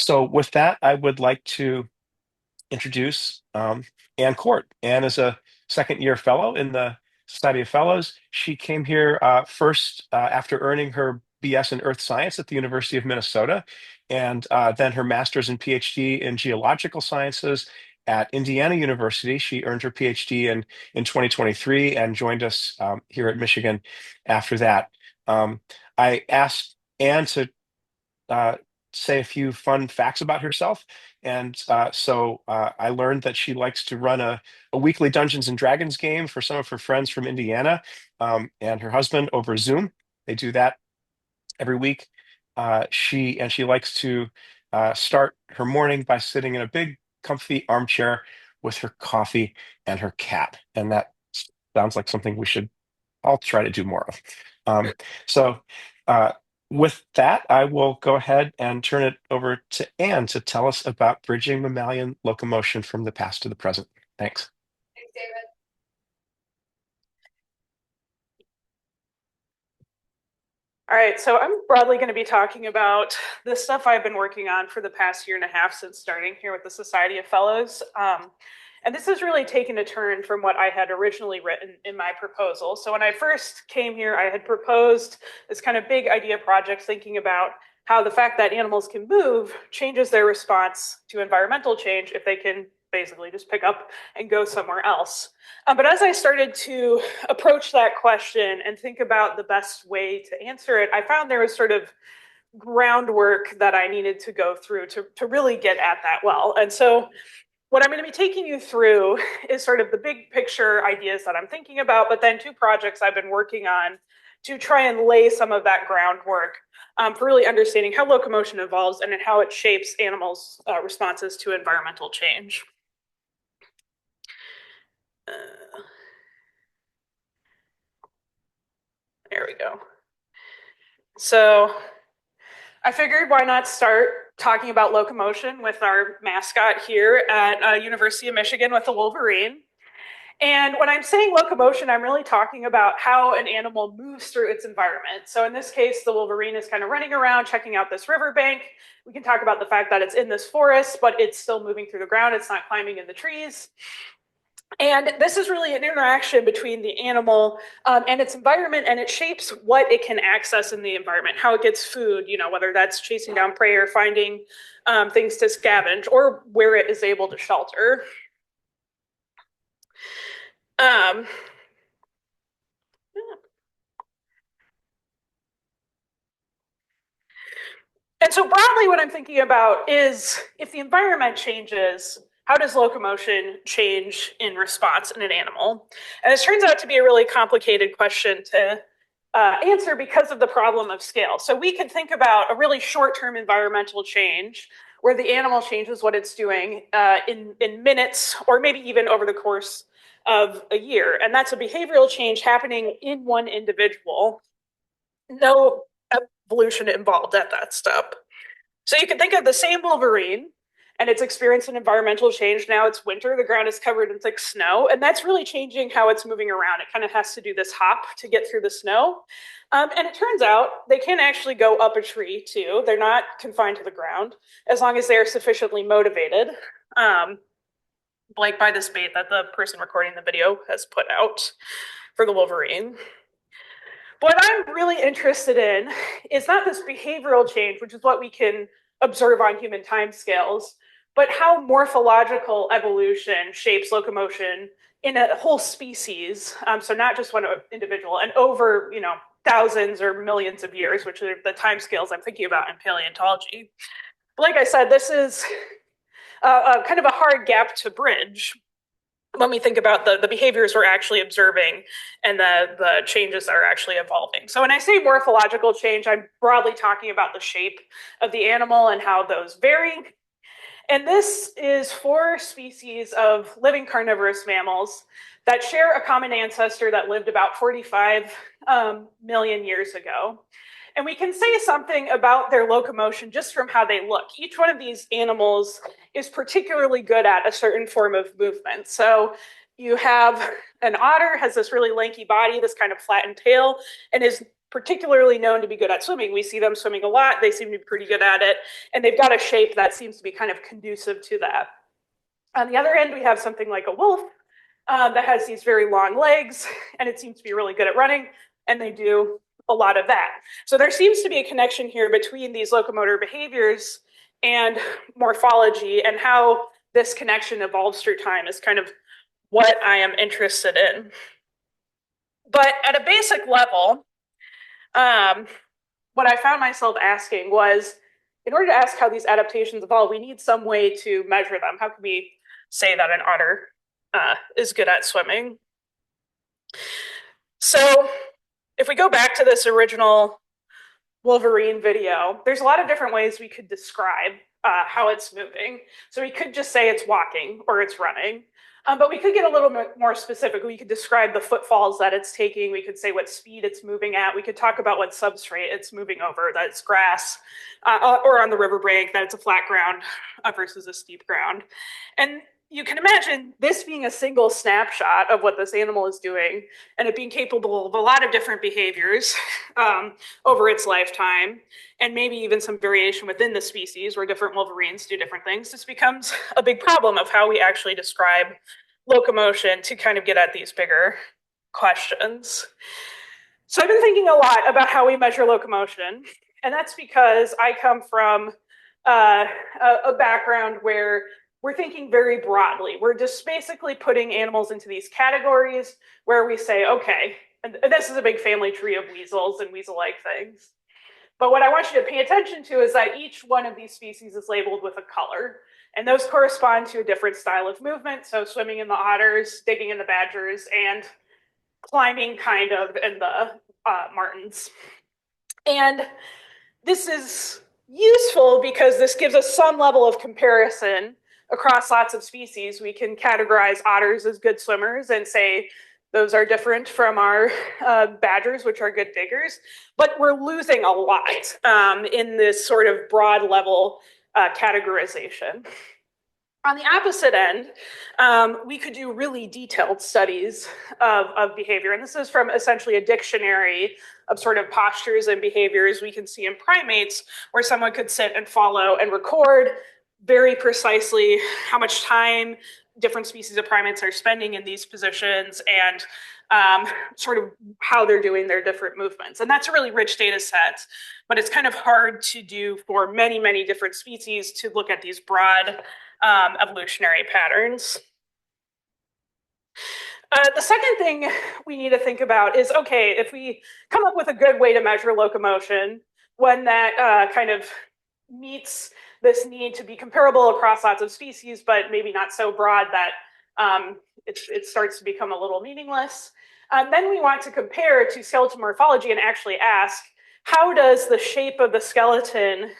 So with that, I would like to introduce Ann Kort. Ann is a second year fellow in the Society of Fellows. She came here first after earning her BS in Earth Science at the University of Minnesota, and then her master's and PhD in Geological Sciences at Indiana University. She earned her PhD in 2023 and joined us here at Michigan after that. I asked Ann to uh, say a few fun facts about herself. And I learned that she likes to run a weekly Dungeons and Dragons game for some of her friends from Indiana and her husband over Zoom. They do that every week. She likes to start her morning by sitting in a big, comfy armchair with her coffee and her cat. And that sounds like something we should all try to do more of. Um, so, uh, with that, I will go ahead and turn it over to Anne to tell us about bridging mammalian locomotion from the past to the present. Thanks. Thanks, David. All right, so I'm broadly going to be talking about the stuff I've been working on for the past year and a half since starting here with the Society of Fellows. And this has really taken a turn from what I had originally written in my proposal. So when I first came here, I had proposed this kind of big idea project thinking about how the fact that animals can move changes their response to environmental change if they can basically just pick up and go somewhere else. But as I started to approach that question and think about the best way to answer it, I found there was sort of groundwork that I needed to go through to really get at that well. And so what I'm going to be taking you through is sort of the big picture ideas that I'm thinking about, but then two projects I've been working on to try and lay some of that groundwork for really understanding how locomotion evolves and how it shapes animals' responses to environmental change. There we go. So I figured why not start talking about locomotion with our mascot here at University of Michigan with the Wolverine. And when I'm saying locomotion, I'm really talking about how an animal moves through its environment. So in this case, the Wolverine is kind of running around, checking out this riverbank. We can talk about the fact that it's in this forest, but it's still moving through the ground. It's not climbing in the trees. And this is really an interaction between the animal and its environment, and it shapes what it can access in the environment, how it gets food, whether that's chasing down prey or finding things to scavenge, or where it is able to shelter. Um, and so broadly, what I'm thinking about is if the environment changes, how does locomotion change in response in an animal? And this turns out to be a really complicated question to answer because of the problem of scale. So we can think about a really short-term environmental change where the animal changes what it's doing in minutes or maybe even over the course of a year. And that's a behavioral change happening in one individual. No evolution involved at that step. So you can think of the same Wolverine and it's experienced an environmental change. Now it's winter, the ground is covered in thick snow, and that's really changing how it's moving around. It kind of has to do this hop to get through the snow. And it turns out they can actually go up a tree too. They're not confined to the ground as long as they are sufficiently motivated, like by this bait that the person recording the video has put out for the Wolverine. What I'm really interested in is not this behavioral change, which is what we can observe on human timescales, but how morphological evolution shapes locomotion in a whole species. So not just one individual, and over thousands or millions of years, which are the timescales I'm thinking about in paleontology. But like I said, this is kind of a hard gap to bridge when we think about the behaviors we're actually observing and the changes that are actually evolving. So when I say morphological change, I'm broadly talking about the shape of the animal and how those vary. And this is 4 species of living carnivorous mammals that share a common ancestor that lived about 45 million years ago. And we can say something about their locomotion just from how they look. Each one of these animals is particularly good at a certain form of movement. So you have an otter, has this really lanky body, this kind of flattened tail, and is particularly known to be good at swimming. We see them swimming a lot. They seem to be pretty good at it. And they've got a shape that seems to be kind of conducive to that. On the other end, we have something like a wolf that has these very long legs, and it seems to be really good at running, and they do a lot of that. So there seems to be a connection here between these locomotor behaviors and morphology, and how this connection evolves through time is kind of what I am interested in. But at a basic level, what I found myself asking was, in order to ask how these adaptations evolve, we need some way to measure them. How can we say that an otter is good at swimming? So if we go back to this original Wolverine video, there's a lot of different ways we could describe how it's moving. So we could just say it's walking or it's running. But we could get a little bit more specific. We could describe the footfalls that it's taking. We could say what speed it's moving at. We could talk about what substrate it's moving over, that it's grass, or on the riverbank, that it's a flat ground versus a steep ground. And you can imagine this being a single snapshot of what this animal is doing, and it being capable of a lot of different behaviors over its lifetime, and maybe even some variation within the species where different wolverines do different things. This becomes a big problem of how we actually describe locomotion to kind of get at these bigger questions. So I've been thinking a lot about how we measure locomotion, and that's because I come from a background where we're thinking very broadly. We're just basically putting animals into these categories where we say, okay, and this is a big family tree of weasels and weasel-like things. But what I want you to pay attention to is that each one of these species is labeled with a color, and those correspond to a different style of movement. So swimming in the otters, digging in the badgers, and climbing kind of in the martens. And this is useful because this gives us some level of comparison across lots of species. We can categorize otters as good swimmers and say those are different from our badgers, which are good diggers, but we're losing a lot in this sort of broad level categorization. On the opposite end, we could do really detailed studies of behavior, and this is from essentially a dictionary of sort of postures and behaviors we can see in primates, where someone could sit and follow and record very precisely how much time different species of primates are spending in these positions and sort of how they're doing their different movements. And that's a really rich data set, but it's kind of hard to do for many, many different species to look at these broad evolutionary patterns. The second thing we need to think about is, okay, if we come up with a good way to measure locomotion, one that kind of meets this need to be comparable across lots of species, but maybe not so broad that it starts to become a little meaningless. Then we want to compare to skeletal morphology and actually ask, how does the shape of the skeleton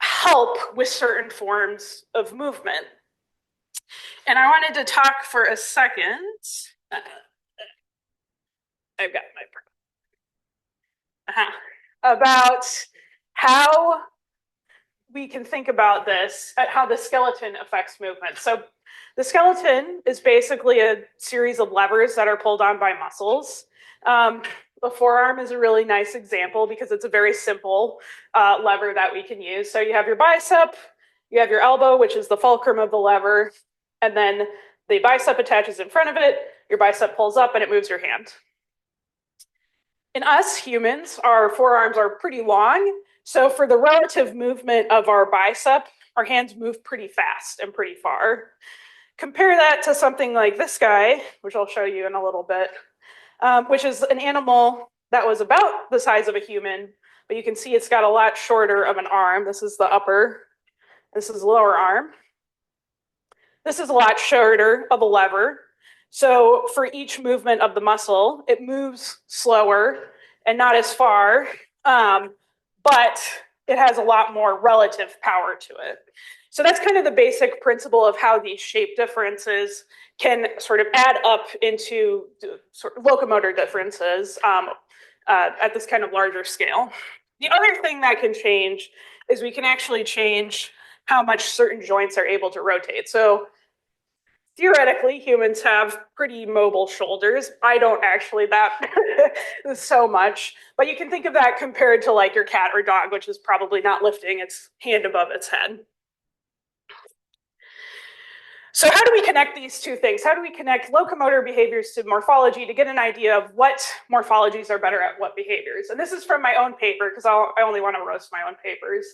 help with certain forms of movement? And I wanted to talk for a second. I've got my about how we can think about this, how the skeleton affects movement. So the skeleton is basically a series of levers that are pulled on by muscles. The forearm is a really nice example because it's a very simple lever that we can use. So you have your bicep, you have your elbow, which is the fulcrum of the lever, and then the bicep attaches in front of it, your bicep pulls up, and it moves your hand. In us humans, our forearms are pretty long, so for the relative movement of our bicep, our hands move pretty fast and pretty far. Compare that to something like this guy, which I'll show you in a little bit, which is an animal that was about the size of a human, but you can see it's got a lot shorter of an arm. This is the upper, this is the lower arm. This is a lot shorter of a lever. So for each movement of the muscle, it moves slower and not as far, but it has a lot more relative power to it. So that's kind of the basic principle of how these shape differences can sort of add up into sort of locomotor differences at this kind of larger scale. The other thing that can change is we can actually change how much certain joints are able to rotate. So theoretically, humans have pretty mobile shoulders. I don't actually that so much, but you can think of that compared to like your cat or dog, which is probably not lifting its hand above its head. So how do we connect these two things? How do we connect locomotor behaviors to morphology to get an idea of what morphologies are better at what behaviors? And this is from my own paper, because I only want to roast my own papers.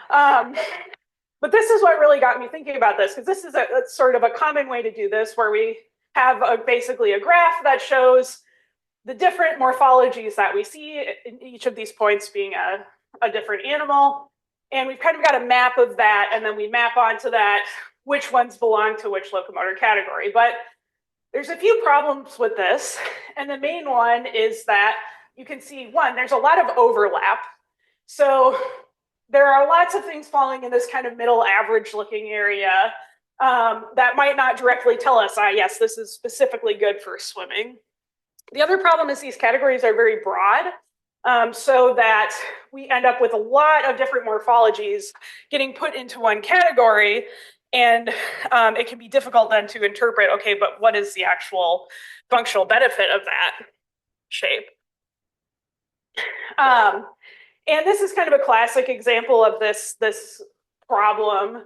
Um, but this is what really got me thinking about this, because this is a sort of a common way to do this, where we have basically a graph that shows the different morphologies that we see, in each of these points being a different animal. And we've kind of got a map of that, and then we map onto that which ones belong to which locomotor category. But there's a few problems with this. And the main one is that you can see, one, there's a lot of overlap. So there are lots of things falling in this kind of middle average looking area that might not directly tell us, yes, this is specifically good for swimming. The other problem is these categories are very broad, so that we end up with a lot of different morphologies getting put into one category. And it can be difficult then to interpret, okay, but what is the actual functional benefit of that shape? And this is kind of a classic example of this problem,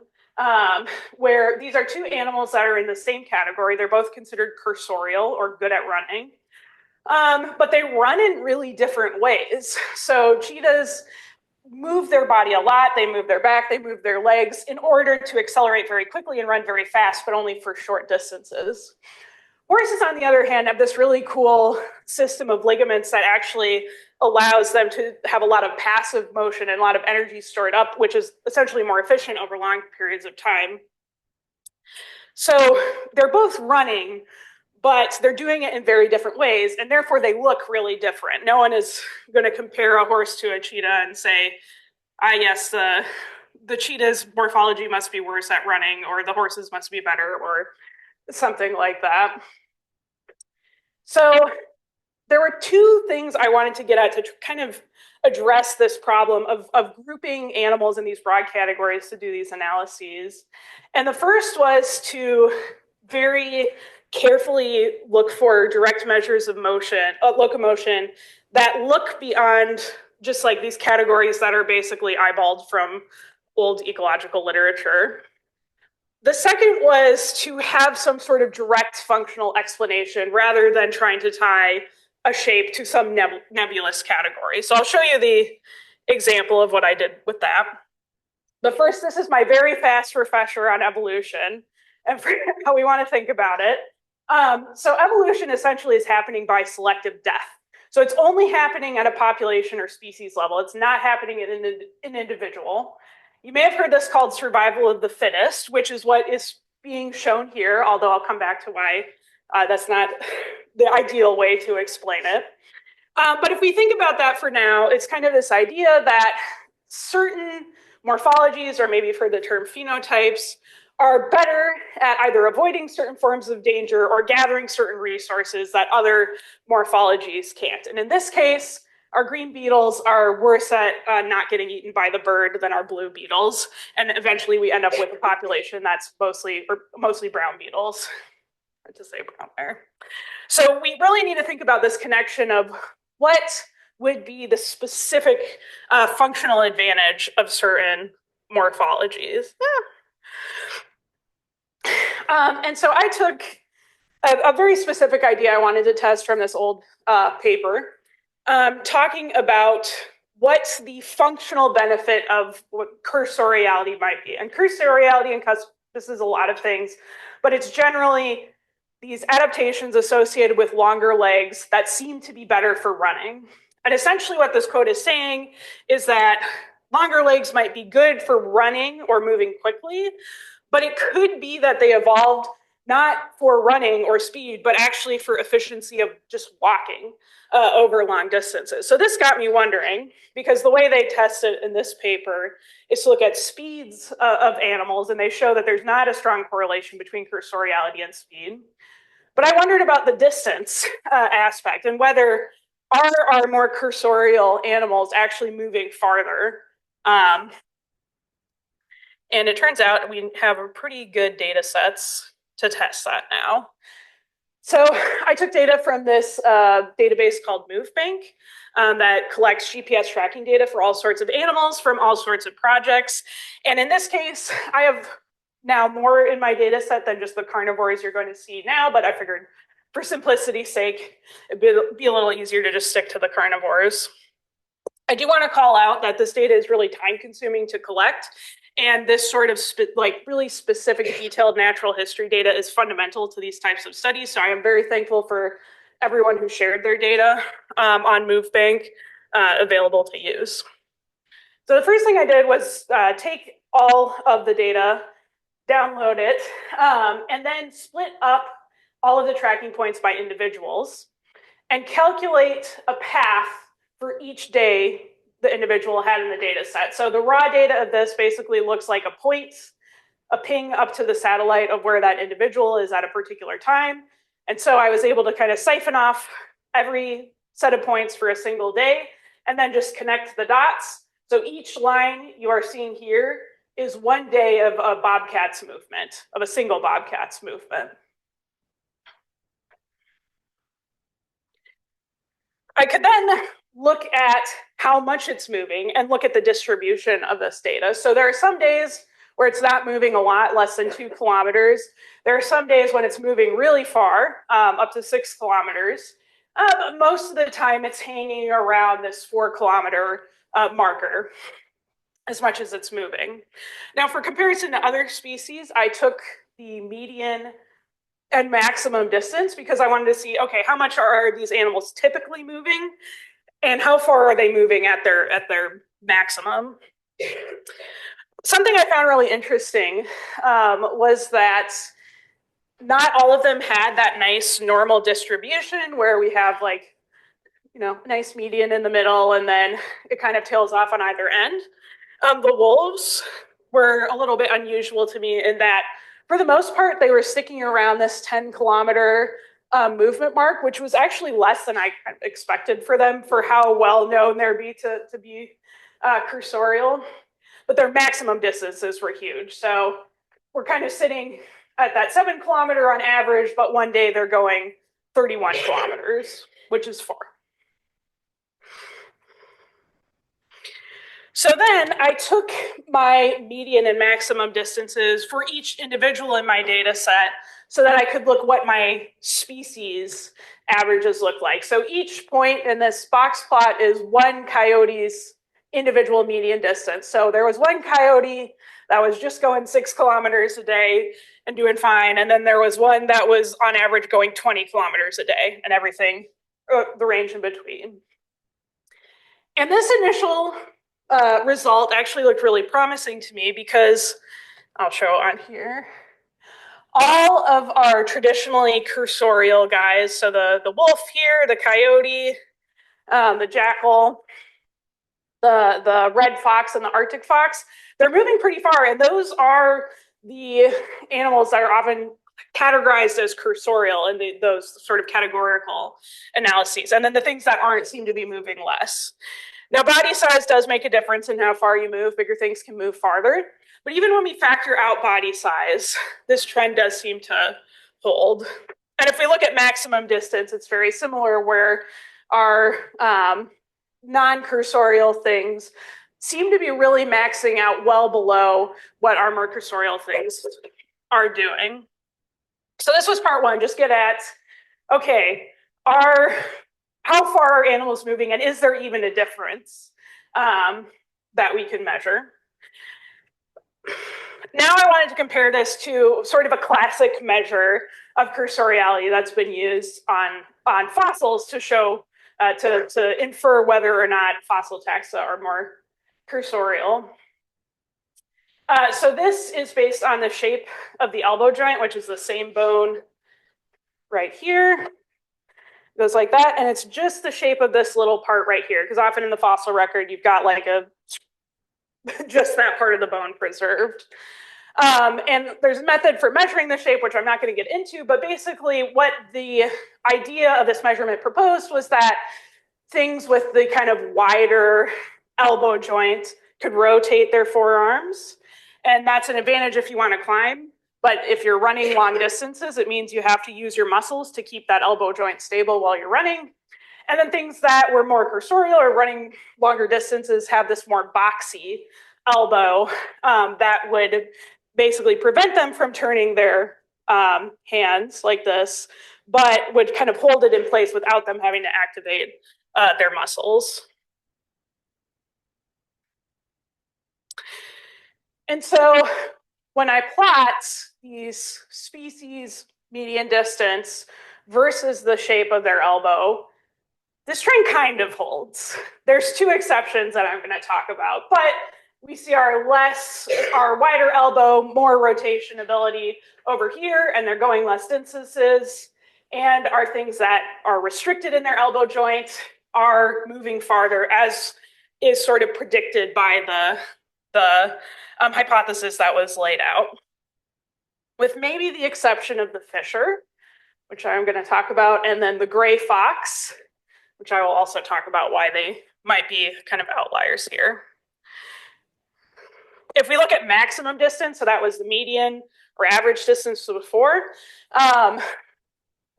where these are two animals that are in the same category. They're both considered cursorial or good at running, but they run in really different ways. So cheetahs move their body a lot, they move their back, they move their legs in order to accelerate very quickly and run very fast, but only for short distances. Horses, on the other hand, have this really cool system of ligaments that actually allows them to have a lot of passive motion and a lot of energy stored up, which is essentially more efficient over long periods of time. So they're both running, but they're doing it in very different ways, and therefore they look really different. No one is going to compare a horse to a cheetah and say, yes, the cheetah's morphology must be worse at running, or the horses must be better, or something like that. So there were two things I wanted to get at to kind of address this problem of grouping animals in these broad categories to do these analyses. And the first was to very carefully look for direct measures of motion, locomotion, that look beyond just like these categories that are basically eyeballed from old ecological literature. The second was to have some sort of direct functional explanation rather than trying to tie a shape to some nebulous category. So I'll show you the example of what I did with that. But first, this is my very fast refresher on evolution and for how we want to think about it. So evolution essentially is happening by selective death. So it's only happening at a population or species level. It's not happening in an individual. You may have heard this called survival of the fittest, which is what is being shown here, although I'll come back to why that's not the ideal way to explain it. But if we think about that for now, it's kind of this idea that certain morphologies, or maybe for the term phenotypes, are better at either avoiding certain forms of danger or gathering certain resources that other morphologies can't. And in this case, our green beetles are worse at not getting eaten by the bird than our blue beetles. And eventually we end up with a population that's mostly brown beetles. Hard to say brown there. So we really need to think about this connection of what would be the specific functional advantage of certain morphologies. And so I took a very specific idea I wanted to test from this old paper, talking about what the functional benefit of what cursoriality might be. And cursoriality encompasses a lot of things, but it's generally these adaptations associated with longer legs that seem to be better for running. And essentially what this quote is saying is that longer legs might be good for running or moving quickly, but it could be that they evolved not for running or speed, but actually for efficiency of just walking over long distances. So this got me wondering, because the way they test it in this paper is to look at speeds of animals, and they show that there's not a strong correlation between cursoriality and speed. But I wondered about the distance aspect and whether are more cursorial animals actually moving farther. And it turns out we have pretty good data sets to test that now. So I took data from this database called MoveBank that collects GPS tracking data for all sorts of animals from all sorts of projects. And in this case, I have now more in my data set than just the carnivores you're going to see now, but I figured for simplicity's sake, it'd be a little easier to just stick to the carnivores. I do want to call out that this data is really time consuming to collect. And this sort of really specific detailed natural history data is fundamental to these types of studies. So I am very thankful for everyone who shared their data on MoveBank available to use. So the first thing I did was take all of the data, download it, and then split up all of the tracking points by individuals and calculate a path for each day the individual had in the data set. So the raw data of this basically looks like a ping up to the satellite of where that individual is at a particular time. And so I was able to kind of siphon off every set of points for a single day and then just connect the dots. So each line you are seeing here is 1 day of a bobcat's movement, of a single bobcat's movement. I could then look at how much it's moving and look at the distribution of this data. So there are some days where it's not moving a lot, less than 2 kilometers. There are some days when it's moving really far, up to 6 kilometers. But most of the time it's hanging around this 4-kilometer marker as much as it's moving. Now, for comparison to other species, I took the median and maximum distance because I wanted to see, okay, how much are these animals typically moving and how far are they moving at their maximum? Something I found really interesting was that not all of them had that nice normal distribution where we have like, nice median in the middle and then it kind of tails off on either end. The wolves were a little bit unusual to me in that for the most part, they were sticking around this 10-kilometer movement mark, which was actually less than I expected for them for how well known they'd be to be cursorial. But their maximum distances were huge. So we're kind of sitting at that 7-kilometer on average, but one day they're going 31 kilometers, which is far. So then I took my median and maximum distances for each individual in my data set so that I could look what my species averages look like. So each point in this box plot is one coyote's individual median distance. So there was one coyote that was just going 6 kilometers a day and doing fine. And then there was one that was on average going 20 kilometers a day and everything, the range in between. And this initial result actually looked really promising to me because I'll show on here. All of our traditionally cursorial guys, so the wolf here, the coyote, the jackal, the red fox, and the Arctic fox, they're moving pretty far. And those are the animals that are often categorized as cursorial in those sort of categorical analyses. And then the things that aren't seem to be moving less. Now, body size does make a difference in how far you move. Bigger things can move farther. But even when we factor out body size, this trend does seem to hold. And if we look at maximum distance, it's very similar where our non-cursorial things seem to be really maxing out well below what our more cursorial things are doing. So this was part one, just get at, okay, how far are animals moving and is there even a difference that we can measure? Now I wanted to compare this to sort of a classic measure of cursoriality that's been used on fossils to show, to infer whether or not fossil taxa are more cursorial. So this is based on the shape of the elbow joint, which is the same bone right here. It goes like that, and it's just the shape of this little part right here, because often in the fossil record, you've got like just that part of the bone preserved. And there's a method for measuring the shape, which I'm not going to get into, but basically what the idea of this measurement proposed was that things with the kind of wider elbow joint could rotate their forearms. And that's an advantage if you want to climb But if you're running long distances, it means you have to use your muscles to keep that elbow joint stable while you're running. And then things that were more cursorial or running longer distances have this more boxy elbow that would basically prevent them from turning their hands like this, but would kind of hold it in place without them having to activate their muscles. And so when I plot these species median distance versus the shape of their elbow, this trend kind of holds. There's two exceptions that I'm going to talk about, but we see our wider elbow, more rotation ability over here, and they're going less distances. And our things that are restricted in their elbow joint are moving farther, as is sort of predicted by the hypothesis that was laid out. With maybe the exception of the fisher, which I'm going to talk about, and then the gray fox, which I will also talk about why they might be kind of outliers here. If we look at maximum distance, so that was the median or average distance before,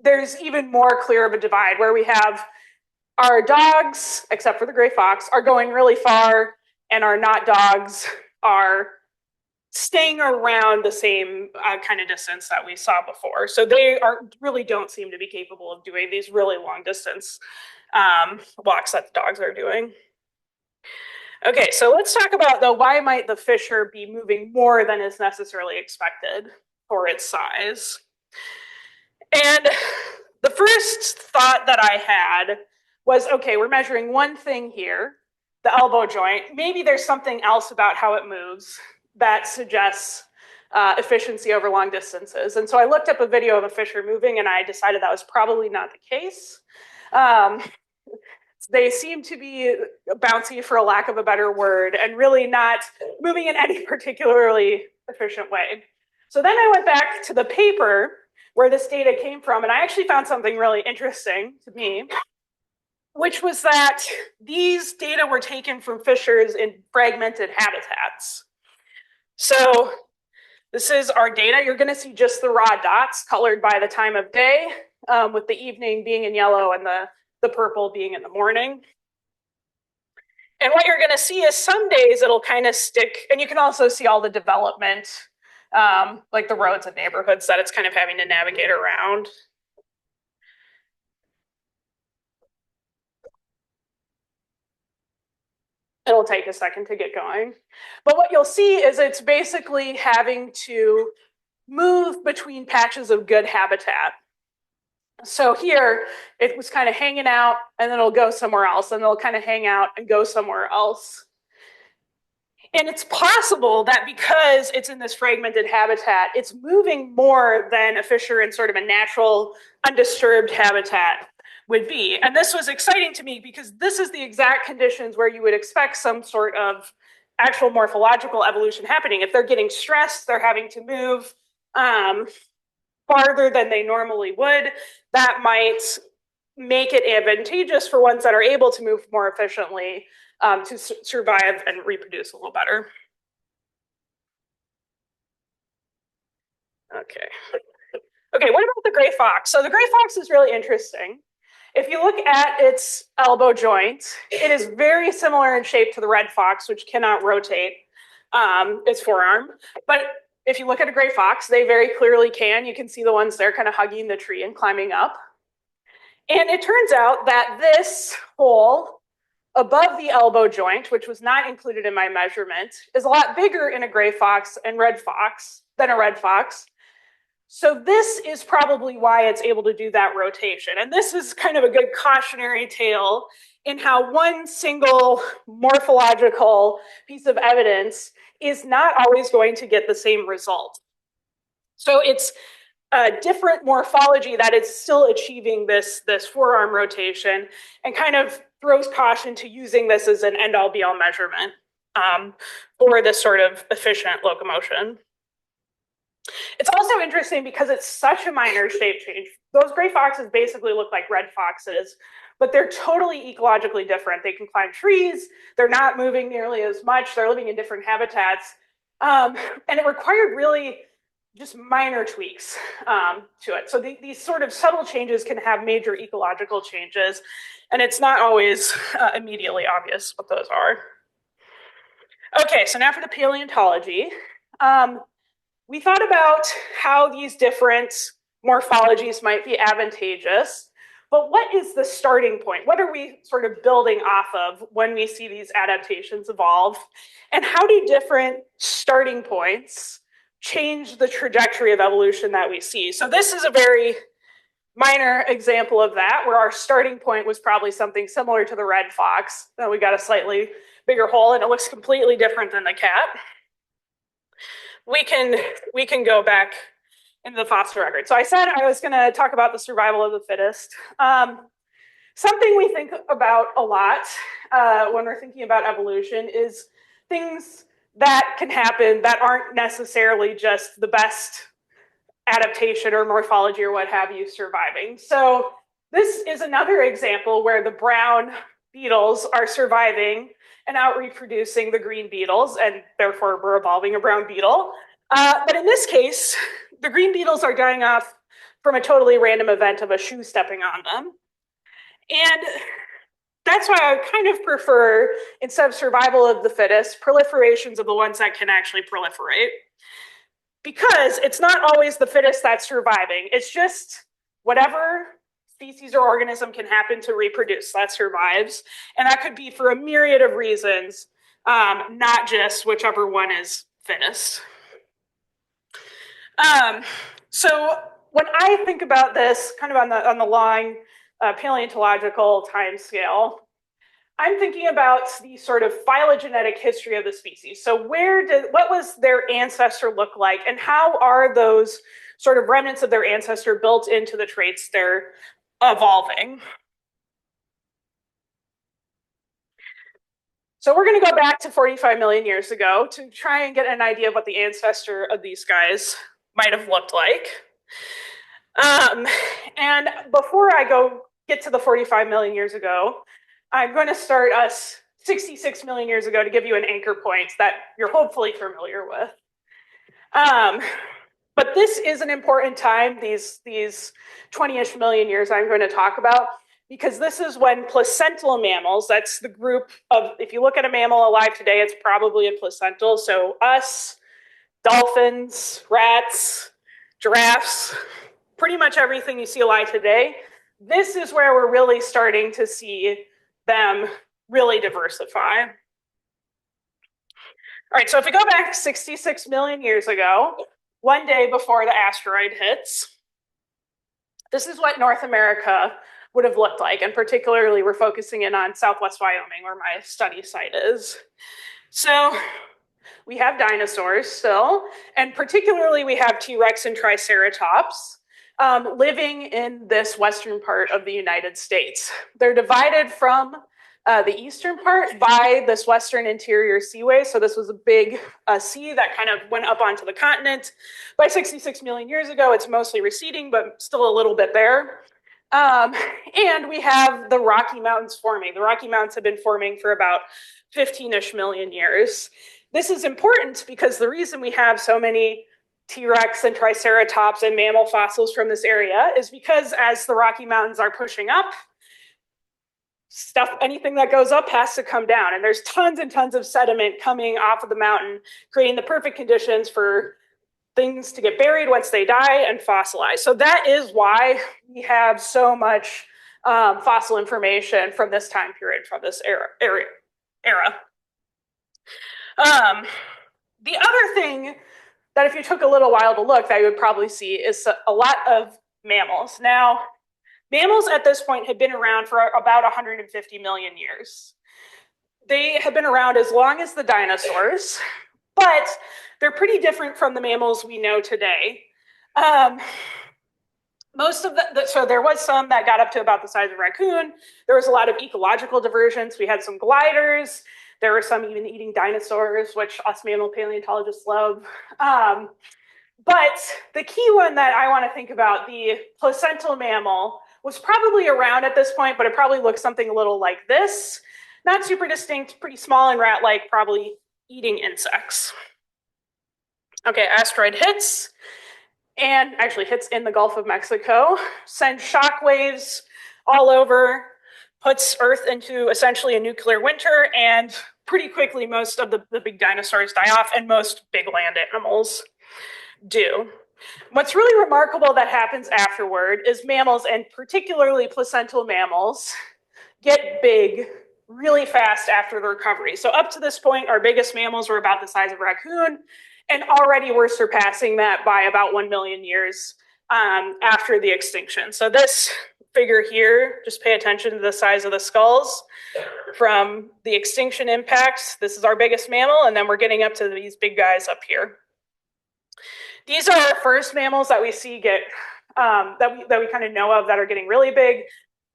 there's even more clear of a divide where we have our dogs, except for the gray fox, are going really far, and our not dogs are staying around the same kind of distance that we saw before. So they really don't seem to be capable of doing these really long distance walks that the dogs are doing. Okay, so let's talk about, though, why might the fisher be moving more than is necessarily expected for its size? And the first thought that I had was, okay, we're measuring one thing here, the elbow joint. Maybe there's something else about how it moves that suggests efficiency over long distances. And so I looked up a video of a fisher moving, and I decided that was probably not the case. They seem to be bouncy, for a lack of a better word, and really not moving in any particularly efficient way. So then I went back to the paper where this data came from, and I actually found something really interesting to me, which was that these data were taken from fishers in fragmented habitats. So this is our data. You're going to see just the raw dots colored by the time of day, with the evening being in yellow and the purple being in the morning. And what you're going to see is some days it'll kind of stick, and you can also see all the development, like the roads and neighborhoods that it's kind of having to navigate around. It'll take a second to get going. But what you'll see is it's basically having to move between patches of good habitat. So here, it was kind of hanging out, and then it'll go somewhere else, and it'll kind of hang out and go somewhere else. And it's possible that because it's in this fragmented habitat, it's moving more than a fisher in sort of a natural, undisturbed habitat would be. And this was exciting to me because this is the exact conditions where you would expect some sort of actual morphological evolution happening. If they're getting stressed, they're having to move farther than they normally would. That might make it advantageous for ones that are able to move more efficiently to survive and reproduce a little better. Okay, what about the gray fox? So the gray fox is really interesting. If you look at its elbow joint, it is very similar in shape to the red fox, which cannot rotate its forearm. But if you look at a gray fox, they very clearly can. You can see the ones there kind of hugging the tree and climbing up. And it turns out that this hole above the elbow joint, which was not included in my measurement, is a lot bigger in a gray fox and red fox than a red fox. So this is probably why it's able to do that rotation. And this is kind of a good cautionary tale in how one single morphological piece of evidence is not always going to get the same result. So it's a different morphology that is still achieving this forearm rotation, and kind of throws caution to using this as an end-all be-all measurement for this sort of efficient locomotion. It's also interesting because it's such a minor shape change. Those gray foxes basically look like red foxes, but they're totally ecologically different. They can climb trees. They're not moving nearly as much. They're living in different habitats. And it required really just minor tweaks to it. So these sort of subtle changes can have major ecological changes, and it's not always immediately obvious what those are. Okay, so now for the paleontology. We thought about how these different morphologies might be advantageous, but what is the starting point? What are we sort of building off of when we see these adaptations evolve? And how do different starting points change the trajectory of evolution that we see? So this is a very minor example of that, where our starting point was probably something similar to the red fox. Then we got a slightly bigger hole, and it looks completely different than the cat. We can go back into the fossil record. So I said I was going to talk about the survival of the fittest. Something we think about a lot when we're thinking about evolution is things that can happen that aren't necessarily just the best adaptation or morphology or what have you surviving. So this is another example where the brown beetles are surviving and out reproducing the green beetles, and therefore we're evolving a brown beetle. But in this case, the green beetles are dying off from a totally random event of a shoe stepping on them. And that's why I kind of prefer, instead of survival of the fittest, proliferations of the ones that can actually proliferate. Because it's not always the fittest that's surviving. It's just whatever species or organism can happen to reproduce that survives. And that could be for a myriad of reasons, not just whichever one is fittest. So when I think about this kind of on the long paleontological time scale, I'm thinking about the sort of phylogenetic history of the species. So what was their ancestor look like, and how are those sort of remnants of their ancestor built into the traits they're evolving? So we're going to go back to 45 million years ago to try and get an idea of what the ancestor of these guys might have looked like. And before I get to the 45 million years ago, I'm going to start us 66 million years ago to give you an anchor point that you're hopefully familiar with. But this is an important time, these 20-ish million years I'm going to talk about, because this is when placental mammals, that's the group of, if you look at a mammal alive today, it's probably a placental. So us, dolphins, rats, giraffes, pretty much everything you see alive today. This is where we're really starting to see them really diversify. All right, so if we go back 66 million years ago, one day before the asteroid hits, this is what North America would have looked like. And particularly, we're focusing in on Southwest Wyoming, where my study site is. So we have dinosaurs still, and particularly we have T-Rex and Triceratops living in this western part of the United States. They're divided from the eastern part by this western interior seaway. So this was a big sea that kind of went up onto the continent. By 66 million years ago, it's mostly receding, but still a little bit there. And we have the Rocky Mountains forming. The Rocky Mountains have been forming for about 15-ish million years. This is important because the reason we have so many T-Rex and Triceratops and mammal fossils from this area is because as the Rocky Mountains are pushing up, anything that goes up has to come down. And there's tons and tons of sediment coming off of the mountain, creating the perfect conditions for things to get buried once they die and fossilize. So that is why we have so much fossil information from this time period, from this era. The other thing that if you took a little while to look that you would probably see is a lot of mammals. Now, mammals at this point had been around for about 150 million years. They have been around as long as the dinosaurs, but they're pretty different from the mammals we know today. So there was some that got up to about the size of a raccoon. There was a lot of ecological divergence. We had some gliders. There were some even eating dinosaurs, which us mammal paleontologists love. But the key one that I want to think about, the placental mammal, was probably around at this point, but it probably looks something a little like this. Not super distinct, pretty small and rat-like, probably eating insects. Okay, asteroid hits. and actually hits in the Gulf of Mexico, sends shockwaves all over, puts Earth into essentially a nuclear winter, and pretty quickly most of the big dinosaurs die off, and most big land animals do. What's really remarkable that happens afterward is mammals, and particularly placental mammals, get big really fast after the recovery. So up to this point, our biggest mammals were about the size of a raccoon, and already we're surpassing that by about 1 million years after the extinction. So this figure here, just pay attention to the size of the skulls from the extinction impacts. This is our biggest mammal, and then we're getting up to these big guys up here. These are our first mammals that we see get that we kind of know of that are getting really big.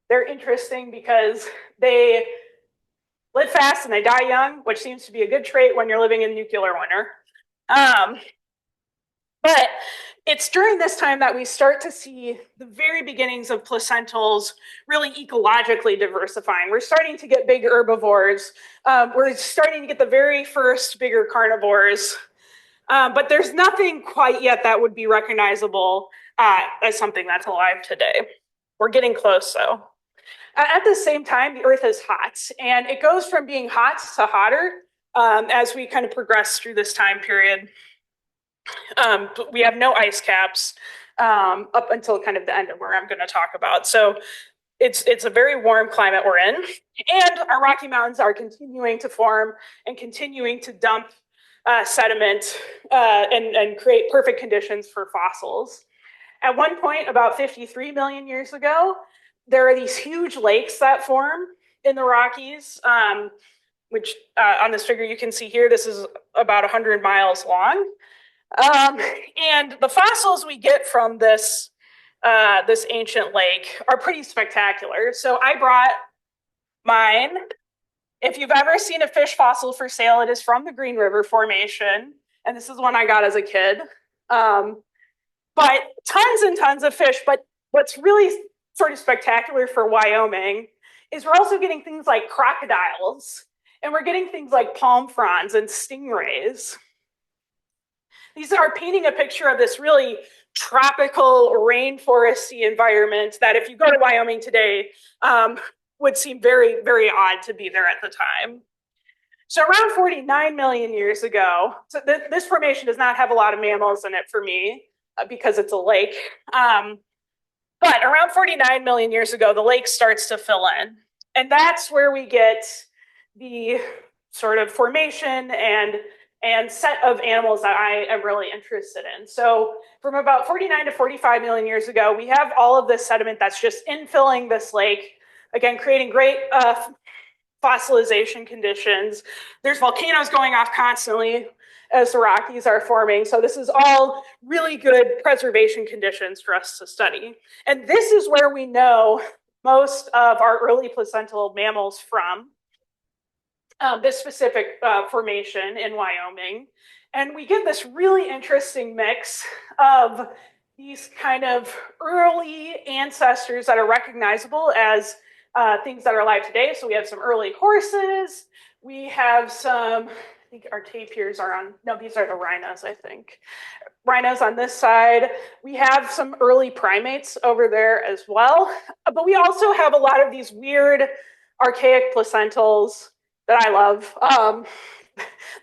They're interesting because they live fast and they die young, which seems to be a good trait when you're living in nuclear winter. But it's during this time that we start to see the very beginnings of placentals really ecologically diversifying. We're starting to get big herbivores. We're starting to get the very first bigger carnivores. But there's nothing quite yet that would be recognizable as something that's alive today. We're getting close, though. At the same time, the Earth is hot, and it goes from being hot to hotter as we kind of progress through this time period. We have no ice caps up until kind of the end of where I'm going to talk about. So it's a very warm climate we're in, and our Rocky Mountains are continuing to form and continuing to dump sediment and create perfect conditions for fossils. At one point, about 53 million years ago, there are these huge lakes that form in the Rockies, which on this figure you can see here, this is about 100 miles long. And the fossils we get from this ancient lake are pretty spectacular. So I brought mine. If you've ever seen a fish fossil for sale, it is from the Green River Formation, and this is one I got as a kid. But tons and tons of fish. But what's really sort of spectacular for Wyoming is we're also getting things like crocodiles, and we're getting things like palm fronds and stingrays. These are painting a picture of this really tropical rainforesty environment that if you go to Wyoming today would seem very, very odd to be there at the time. So around 49 million years ago, so this formation does not have a lot of mammals in it for me because it's a lake. But around 49 million years ago, the lake starts to fill in. And that's where we get the sort of formation and set of animals that I am really interested in. So from about 49 to 45 million years ago, we have all of this sediment that's just infilling this lake, again, creating great fossilization conditions. There's volcanoes going off constantly as the Rockies are forming. So this is all really good preservation conditions for us to study. And this is where we know most of our early placental mammals from. This specific formation in Wyoming. And we get this really interesting mix of these kind of early ancestors that are recognizable as things that are alive today. So we have some early horses. We have some, I think our tapirs are on, no, these are the rhinos, I think. Rhinos on this side. We have some early primates over there as well. But we also have a lot of these weird archaic placentals that I love,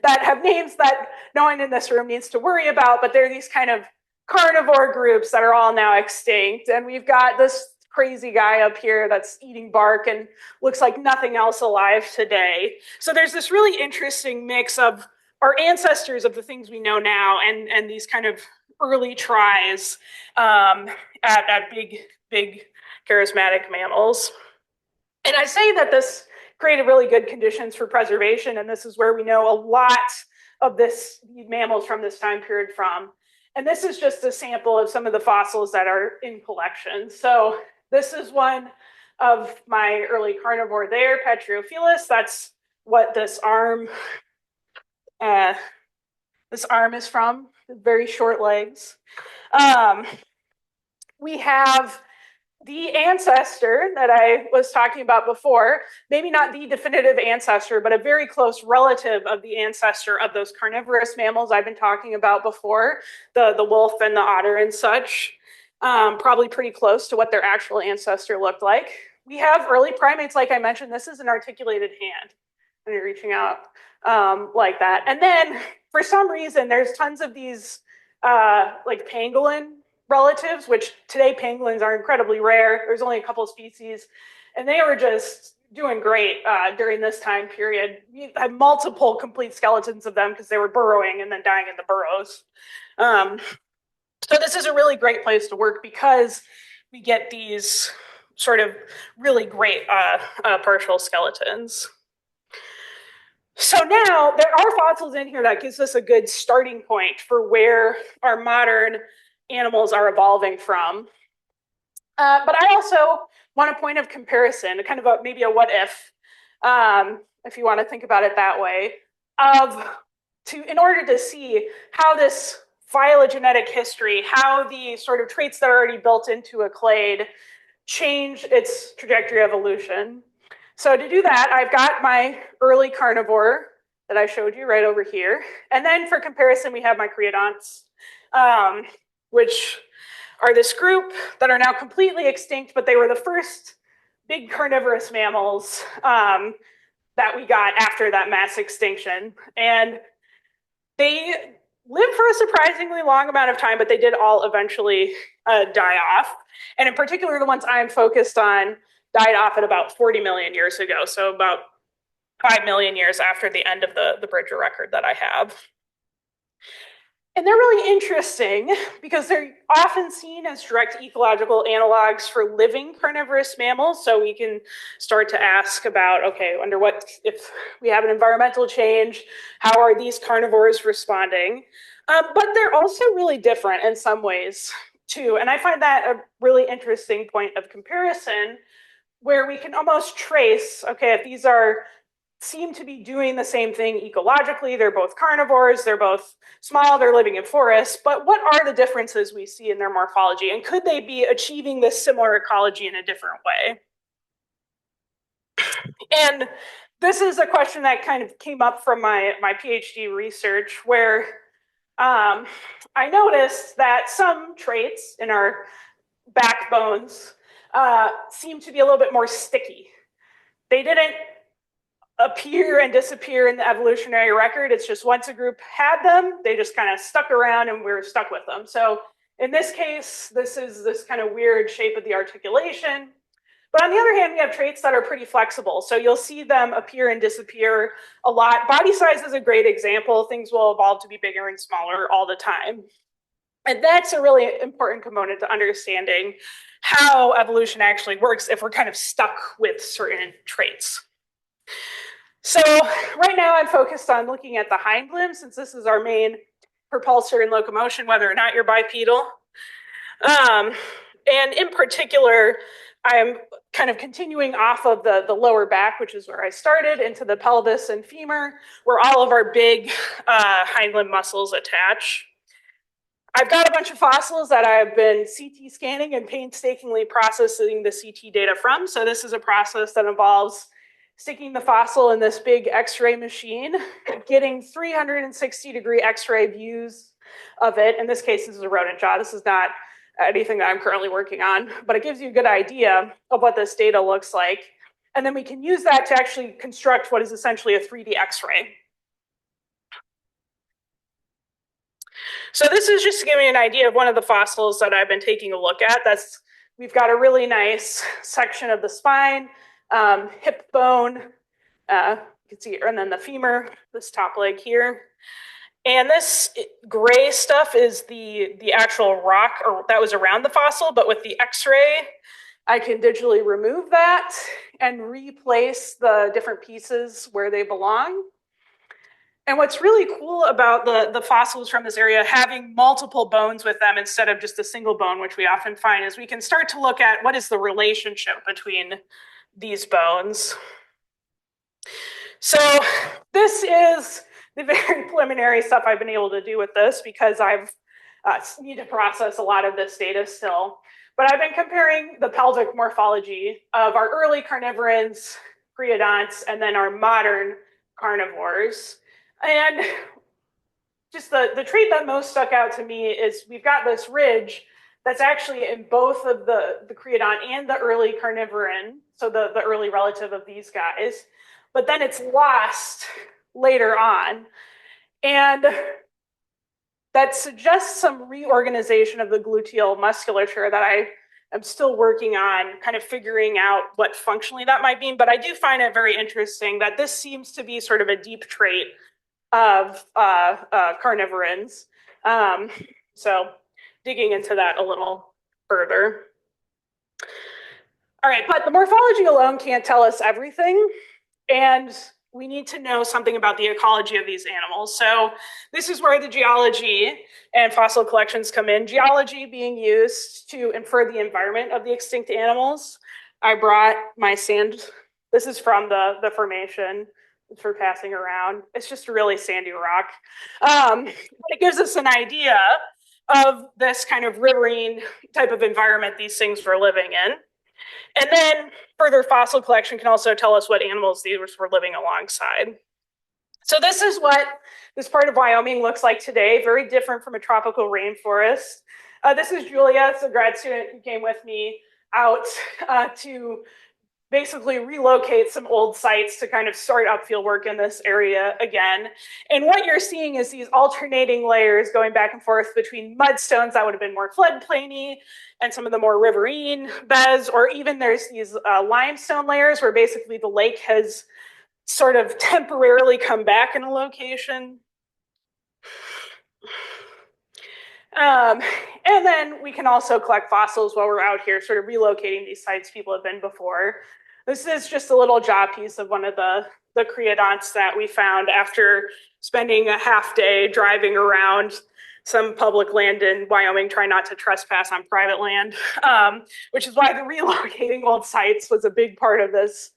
that have names that no one in this room needs to worry about, but they're these kind of carnivore groups that are all now extinct. And we've got this crazy guy up here that's eating bark and looks like nothing else alive today. So there's this really interesting mix of our ancestors of the things we know now and these kind of early tries at big charismatic mammals. And I say that this created really good conditions for preservation, and this is where we know a lot of these mammals from this time period from. And this is just a sample of some of the fossils that are in collections. So this is one of my early carnivore there, Petriofelis. That's what this arm is from, very short legs. We have the ancestor that I was talking about before, maybe not the definitive ancestor, but a very close relative of the ancestor of those carnivorous mammals I've been talking about before, the wolf and the otter and such, probably pretty close to what their actual ancestor looked like. We have early primates, like I mentioned. This is an articulated hand when you're reaching out like that. And then for some reason, there's tons of these like pangolin relatives, which today pangolins are incredibly rare. There's only a couple species, and they were just doing great during this time period. We had multiple complete skeletons of them because they were burrowing and then dying in the burrows. So this is a really great place to work because we get these sort of really great partial skeletons. So now there are fossils in here that gives us a good starting point for where our modern animals are evolving from. But I also want a point of comparison, kind of maybe a what if you want to think about it that way, in order to see how this phylogenetic history, how the sort of traits that are already built into a clade change its trajectory of evolution. So to do that, I've got my early carnivore that I showed you right over here. And then for comparison, we have my creodonts, which are this group that are now completely extinct, but they were the first big carnivorous mammals that we got after that mass extinction. And they lived for a surprisingly long amount of time, but they did all eventually die off. And in particular, the ones I'm focused on died off at about 40 million years ago, so about 5 million years after the end of the Bridger record that I have. And they're really interesting because they're often seen as direct ecological analogs for living carnivorous mammals. So we can start to ask about, okay, under what, if we have an environmental change, how are these carnivores responding? But they're also really different in some ways too. And I find that a really interesting point of comparison where we can almost trace, okay, if these seem to be doing the same thing ecologically. They're both carnivores, they're both small, they're living in forests, but what are the differences we see in their morphology? And could they be achieving this similar ecology in a different way? And this is a question that kind of came up from my PhD research where I noticed that some traits in our backbones seem to be a little bit more sticky. They didn't appear and disappear in the evolutionary record. It's just once a group had them, they just kind of stuck around and we're stuck with them. So in this case, this is this kind of weird shape of the articulation. But on the other hand, we have traits that are pretty flexible. So you'll see them appear and disappear a lot. Body size is a great example. Things will evolve to be bigger and smaller all the time. And that's a really important component to understanding how evolution actually works if we're kind of stuck with certain traits. So right now I'm focused on looking at the hind limb since this is our main propulsor in locomotion, whether or not you're bipedal. And in particular, I'm kind of continuing off of the lower back, which is where I started, into the pelvis and femur, where all of our big hind limb muscles attach. I've got a bunch of fossils that I've been CT scanning and painstakingly processing the CT data from. So this is a process that involves sticking the fossil in this big X-ray machine, getting 360-degree X-ray views of it. In this case, this is a rodent jaw. This is not anything that I'm currently working on, but it gives you a good idea of what this data looks like. And then we can use that to actually construct what is essentially a 3D X-ray. So this is just to give me an idea of one of the fossils that I've been taking a look at. We've got a really nice section of the spine, hip bone, you can see, and then the femur, this top leg here. And this gray stuff is the actual rock that was around the fossil, but with the X-ray, I can digitally remove that and replace the different pieces where they belong. And what's really cool about the fossils from this area having multiple bones with them instead of just a single bone, which we often find, is we can start to look at what is the relationship between these bones. So this is the very preliminary stuff I've been able to do with this because I've need to process a lot of this data still. But I've been comparing the pelvic morphology of our early carnivorans, creodonts, and then our modern carnivores. And just the trait that most stuck out to me is we've got this ridge that's actually in both of the creodont and the early carnivoran, so the early relative of these guys, but then it's lost later on. And that suggests some reorganization of the gluteal musculature that I am still working on, kind of figuring out what functionally that might mean. But I do find it very interesting that this seems to be sort of a deep trait of carnivorans. So digging into that a little further. All right, but the morphology alone can't tell us everything. And we need to know something about the ecology of these animals. So this is where the geology and fossil collections come in. Geology being used to infer the environment of the extinct animals. I brought my sand. This is from the formation for passing around. It's just a really sandy rock. It gives us an idea of this kind of riverine type of environment these things were living in. And then further fossil collection can also tell us what animals these were living alongside. So this is what this part of Wyoming looks like today, very different from a tropical rainforest. This is Julia, it's a grad student who came with me out to basically relocate some old sites to kind of start upfield work in this area again. And what you're seeing is these alternating layers going back and forth between mudstones that would have been more floodplainy and some of the more riverine beds, or even there's these limestone layers where basically the lake has sort of temporarily come back in a location. And then we can also collect fossils while we're out here, sort of relocating these sites people have been before. This is just a little jaw piece of one of the creodonts that we found after spending a half day driving around some public land in Wyoming, trying not to trespass on private land, which is why the relocating old sites was a big part of this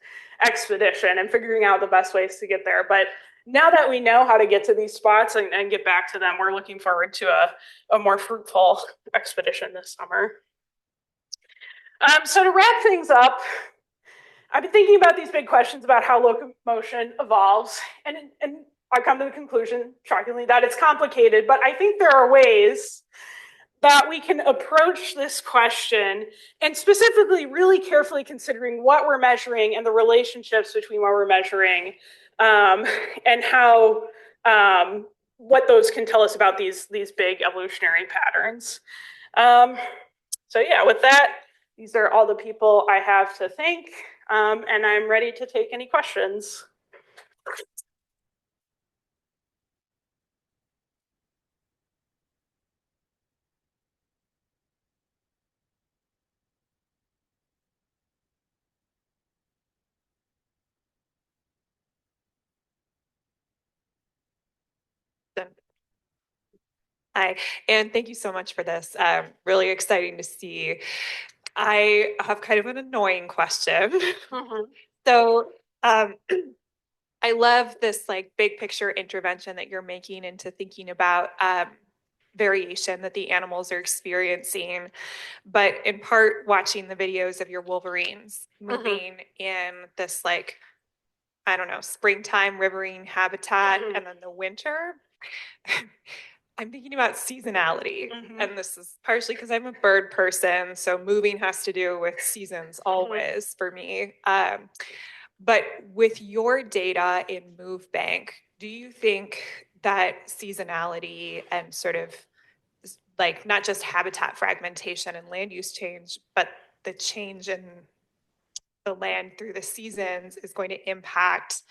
expedition and figuring out the best ways to get there. But now that we know how to get to these spots and get back to them, we're looking forward to a more fruitful expedition this summer. So to wrap things up, I've been thinking about these big questions about how locomotion evolves, and I've come to the conclusion, shockingly, that it's complicated, but I think there are ways that we can approach this question, and specifically really carefully considering what we're measuring and the relationships between what we're measuring, and how what those can tell us about these big evolutionary patterns. So yeah, with that, these are all the people I have to thank, and I'm ready to take any questions. Hi, and thank you so much for this. Really exciting to see. I have kind of an annoying question. So, I love this like big picture intervention that you're making into thinking about variation that the animals are experiencing, but in part watching the videos of your wolverines moving in this like, I don't know, springtime riverine habitat and then the winter. I'm thinking about seasonality, and this is partially because I'm a bird person, so moving has to do with seasons always for me. But with your data in MoveBank, do you think that seasonality and sort of like not just habitat fragmentation and land use change, but the change in the land through the seasons is going to impact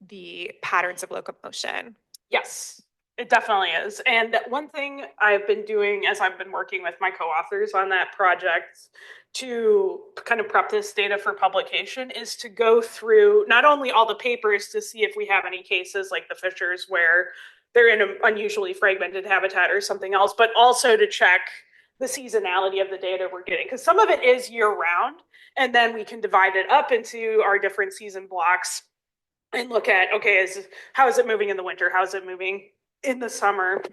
the patterns of locomotion? Yes, it definitely is. And one thing I've been doing as I've been working with my co-authors on that project to kind of prep this data for publication is to go through not only all the papers to see if we have any cases like the fishers where they're in an unusually fragmented habitat or something else, but also to check the seasonality of the data we're getting, because some of it is year round, and then we can divide it up into our different season blocks and look at, okay, how is it moving in the winter? How is it moving in the summer?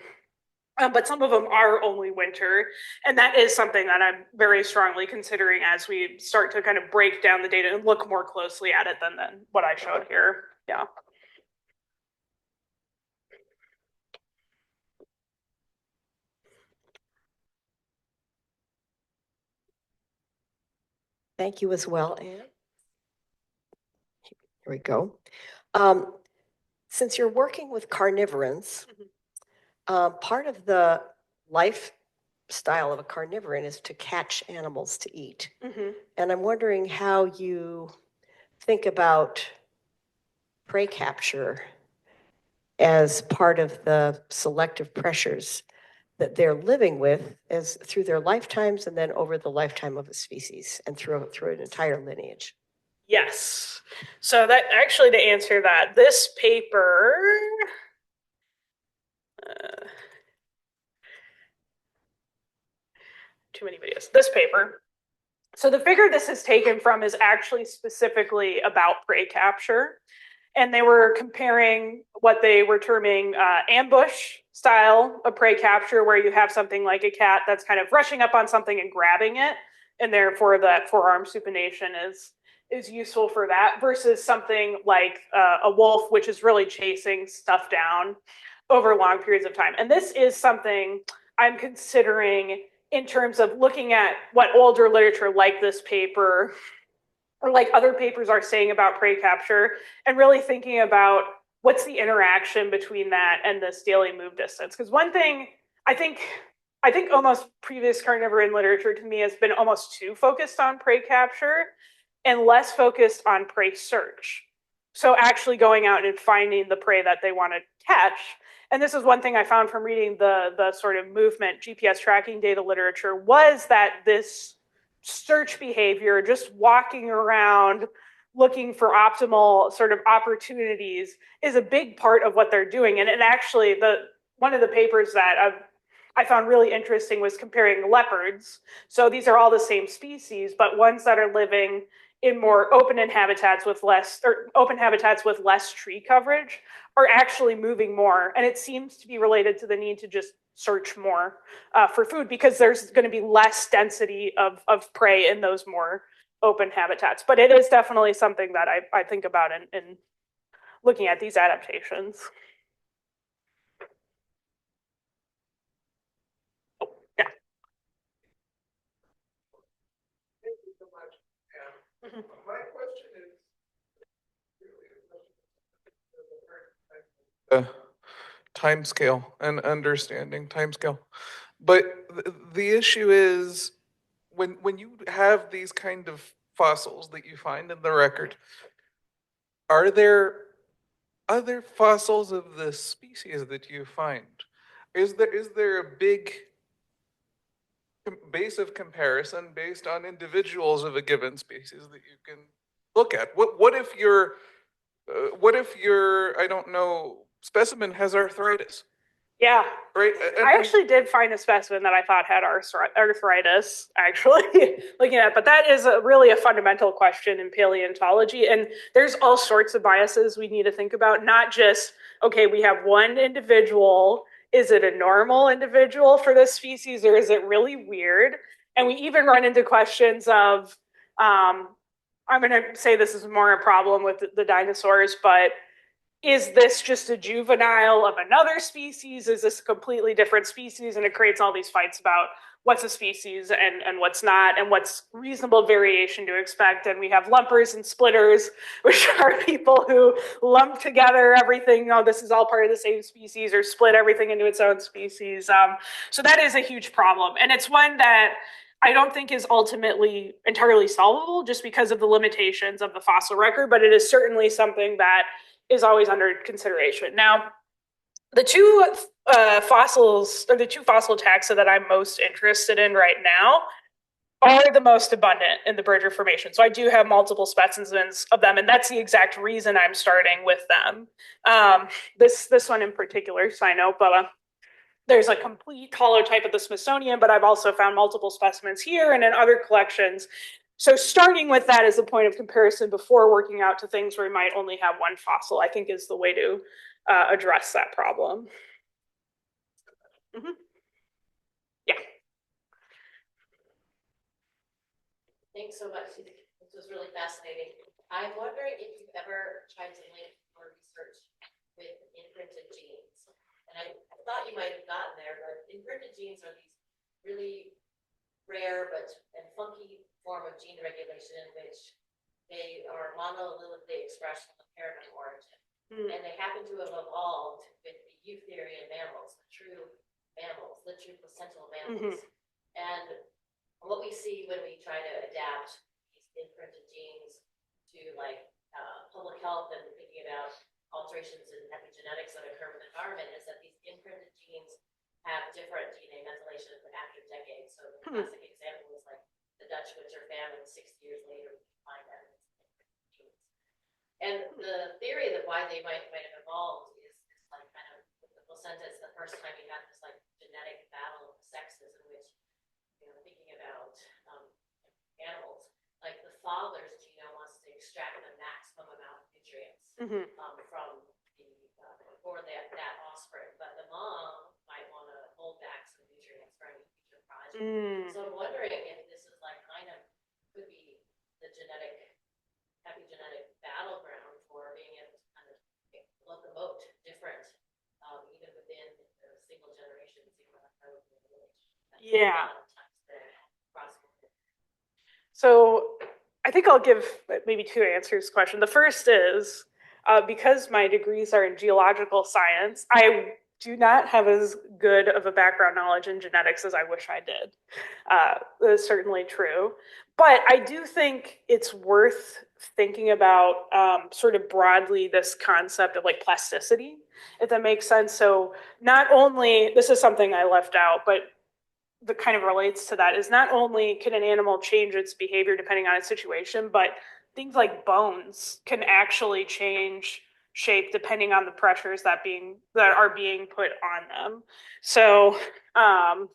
But some of them are only winter. And that is something that I'm very strongly considering as we start to kind of break down the data and look more closely at it than what I showed here. Yeah. Thank you as well, Anne. Here we go. Since you're working with carnivorans, part of the lifestyle of a carnivoran is to catch animals to eat. And I'm wondering how you think about prey capture as part of the selective pressures that they're living with as through their lifetimes and then over the lifetime of a species and through an entire lineage. Yes. So that actually, to answer that, this paper, too many videos. This paper. So the figure this is taken from is actually specifically about prey capture. And they were comparing what they were terming ambush style of prey capture, where you have something like a cat that's kind of rushing up on something and grabbing it, and therefore that forearm supination is useful for that, versus something like a wolf, which is really chasing stuff down over long periods of time. And this is something I'm considering in terms of looking at what older literature like this paper or like other papers are saying about prey capture, and really thinking about what's the interaction between that and this daily move distance. Because one thing I think almost previous carnivoran literature to me has been almost too focused on prey capture and less focused on prey search. So actually going out and finding the prey that they want to catch. And this is one thing I found from reading the sort of movement GPS tracking data literature, was that this search behavior, just walking around looking for optimal sort of opportunities, is a big part of what they're doing. And actually, one of the papers that I found really interesting was comparing leopards. So these are all the same species, but ones that are living in more open habitats with less tree coverage are actually moving more. And it seems to be related to the need to just search more for food, because there's going to be less density of prey in those more open habitats. But it is definitely something that I think about in looking at these adaptations. Oh, yeah. Thank you so much. My question is time scale and understanding time scale. But the issue is when you have these kind of fossils that you find in the record, are there other fossils of the species that you find? Is there a big base of comparison based on individuals of a given species that you can look at? What if your I don't know, specimen has arthritis? Yeah. Right. I actually did find a specimen that I thought had arthritis, actually, looking at it. But that is really a fundamental question in paleontology. And there's all sorts of biases we need to think about, not just, okay, we have one individual. Is it a normal individual for this species, or is it really weird? And we even run into questions of, I'm going to say this is more a problem with the dinosaurs, but is this just a juvenile of another species? Is this a completely different species? And it creates all these fights about what's a species and what's not, and what's reasonable variation to expect. And we have lumpers and splitters, which are people who lump together everything. Oh, this is all part of the same species, or split everything into its own species. So that is a huge problem. And it's one that I don't think is ultimately entirely solvable, just because of the limitations of the fossil record, but it is certainly something that is always under consideration. Now, the two fossil taxa that I'm most interested in right now are the most abundant in the Bridger Formation. So I do have multiple specimens of them, and that's the exact reason I'm starting with them. This one in particular, Cynopa, there's a complete holotype of the Smithsonian, but I've also found multiple specimens here and in other collections. So starting with that as a point of comparison before working out to things where we might only have one fossil, I think is the way to address that problem. Mm-hmm. Thanks so much. This was really fascinating. I'm wondering if you've ever tried to link your research with imprinted genes. And I thought you might have gotten there, but imprinted genes are these really rare and funky form of gene regulation in which they are monolithically expressed from the parent of origin. And they happen to have evolved with the eutherian mammals, the true placental mammals. And what we see when we try to adapt these imprinted genes to public health and thinking about alterations in epigenetics that occur with environment is that these imprinted genes have different DNA methylation after decades. So the classic example is like the Dutch winter famine. 60 years later, we find evidence of imprinted genes. And the theory that why they might have evolved is like kind of with the placenta. It's the first time you have this like genetic battle of the sexes in which thinking about animals, like the father's genome wants to extract the maximum amount of nutrients from for that offspring, but the mom might want to hold back some nutrients for any future progeny. So I'm wondering if this is like kind of could be the epigenetic battleground for being able to kind of locomote different, even within a single generation. Yeah. So I think I'll give maybe two answers to this question. The first is, because my degrees are in geological science, I do not have as good of a background knowledge in genetics as I wish I did. That's certainly true. But I do think it's worth thinking about sort of broadly this concept of like plasticity, if that makes sense. So not only, this is something I left out, but that kind of relates to that is not only can an animal change its behavior depending on its situation, but things like bones can actually change shape depending on the pressures that are being put on them. So I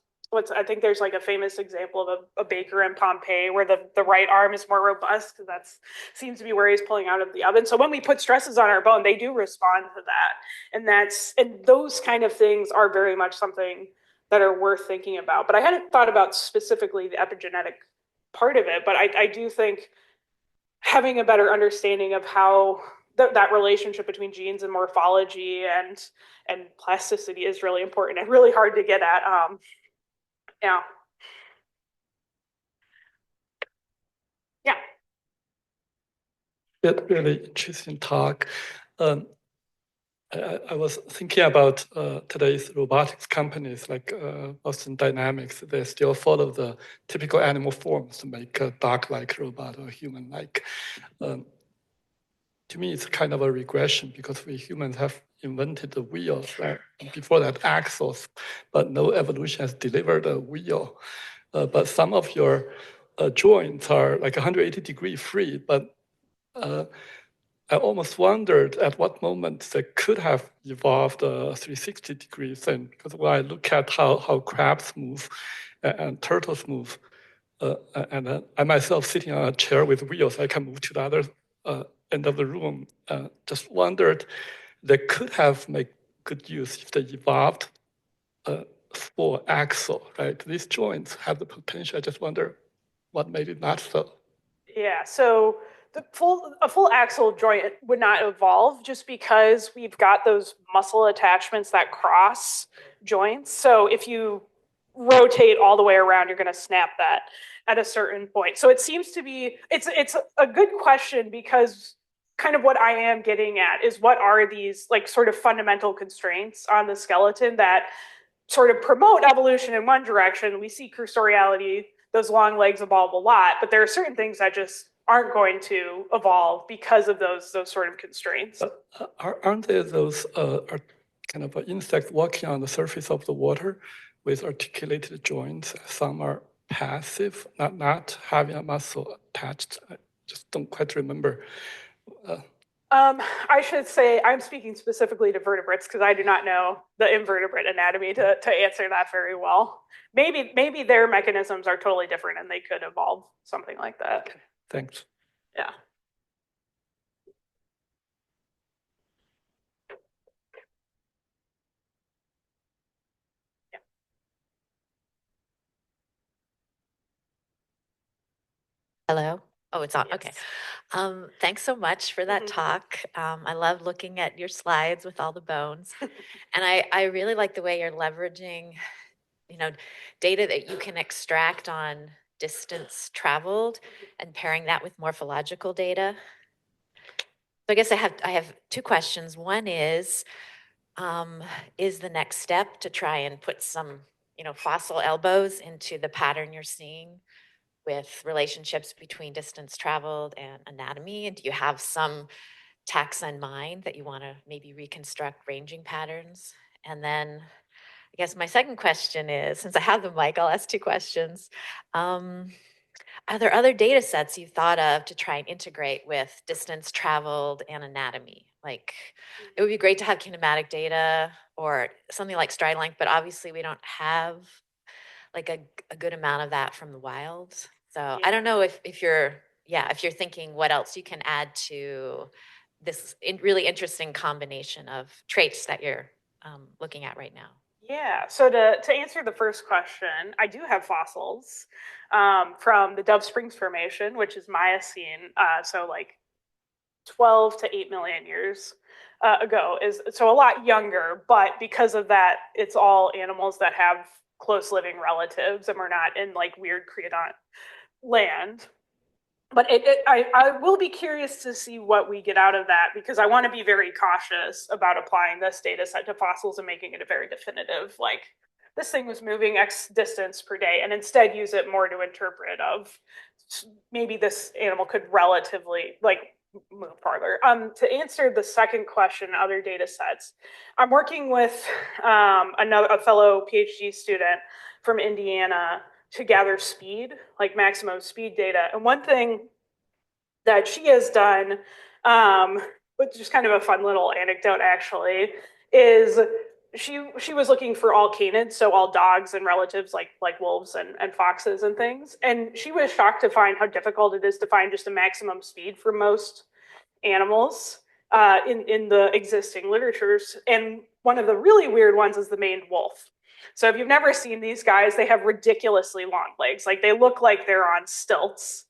think there's like a famous example of a baker in Pompeii where the right arm is more robust because that seems to be where he's pulling out of the oven. So when we put stresses on our bone, they do respond to that. And those kind of things are very much something that are worth thinking about. But I hadn't thought about specifically the epigenetic part of it, but I do think having a better understanding of how that relationship between genes and morphology and plasticity is really important and really hard to get at. Yeah. Yeah. Really interesting talk. I was thinking about today's robotics companies like Boston Dynamics. They still follow the typical animal forms to make a dog-like robot or human-like. To me, it's kind of a regression because we humans have invented the wheels, right? Before that, axles, but no evolution has delivered a wheel. But some of your joints are like 180-degree free, but I almost wondered at what moment they could have evolved a 360-degree thing. Because when I look at how crabs move and turtles move, and I myself sitting on a chair with wheels, I can move to the other end of the room. Just wondered they could have made good use if they evolved for axle, right? These joints have the potential. I just wonder what made it not so. Yeah, so a full axle joint would not evolve just because we've got those muscle attachments that cross joints. So if you rotate all the way around, you're going to snap that at a certain point. So it seems to be it's a good question because kind of what I am getting at is what are these like sort of fundamental constraints on the skeleton that sort of promote evolution in one direction. We see cursoriality, those long legs evolve a lot, but there are certain things that just aren't going to evolve because of those sort of constraints. Aren't there those are kind of insects walking on the surface of the water with articulated joints? Some are passive, not having a muscle attached. I just don't quite remember. I should say I'm speaking specifically to vertebrates because I do not know the invertebrate anatomy to answer that very well. Maybe their mechanisms are totally different and they could evolve something like that. Okay, thanks. Yeah. Hello? Oh, it's on. Yes. Okay. Thanks so much for that talk. I love looking at your slides with all the bones. And I really like the way you're leveraging, data that you can extract on distance traveled and pairing that with morphological data. So I guess I have two questions. One is the next step to try and put some, fossil elbows into the pattern you're seeing with relationships between distance traveled and anatomy? And do you have some taxa in mind that you want to maybe reconstruct ranging patterns? And then I guess my second question is, since I have the mic, I'll ask two questions. Are there other data sets you've thought of to try and integrate with distance traveled and anatomy? Like, it would be great to have kinematic data or something like stride length, but obviously we don't have like a good amount of that from the wild. So I don't know if you're thinking what else you can add to this really interesting combination of traits that you're looking at right now. Yeah, so to answer the first question, I do have fossils from the Dove Springs Formation, which is Miocene, so like 12 to 8 million years ago, so a lot younger, but because of that, it's all animals that have close living relatives and we're not in like weird creodont land. But I will be curious to see what we get out of that, because I want to be very cautious about applying this data set to fossils and making it a very definitive, like this thing was moving X distance per day, and instead use it more to interpret of maybe this animal could relatively like move farther. To answer the second question, other data sets, I'm working with a fellow PhD student from Indiana to gather speed, like maximum speed data. And one thing that she has done, which is kind of a fun little anecdote actually, is she was looking for all canids, so all dogs and relatives like wolves and foxes and things. And she was shocked to find how difficult it is to find just a maximum speed for most animals in the existing literatures. And one of the really weird ones is the maned wolf. So if you've never seen these guys, they have ridiculously long legs. Like they look like they're on stilts.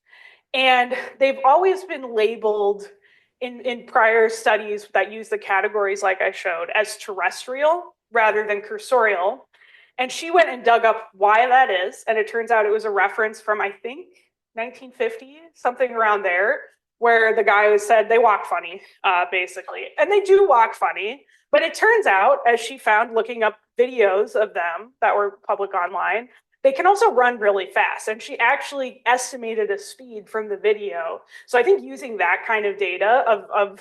And they've always been labeled in prior studies that use the categories like I showed as terrestrial rather than cursorial. And she went and dug up why that is. And it turns out it was a reference from, I think, 1950, something around there, where the guy said they walk funny, basically. And they do walk funny. But it turns out, as she found looking up videos of them that were public online, they can also run really fast. And she actually estimated a speed from the video. So I think using that kind of data of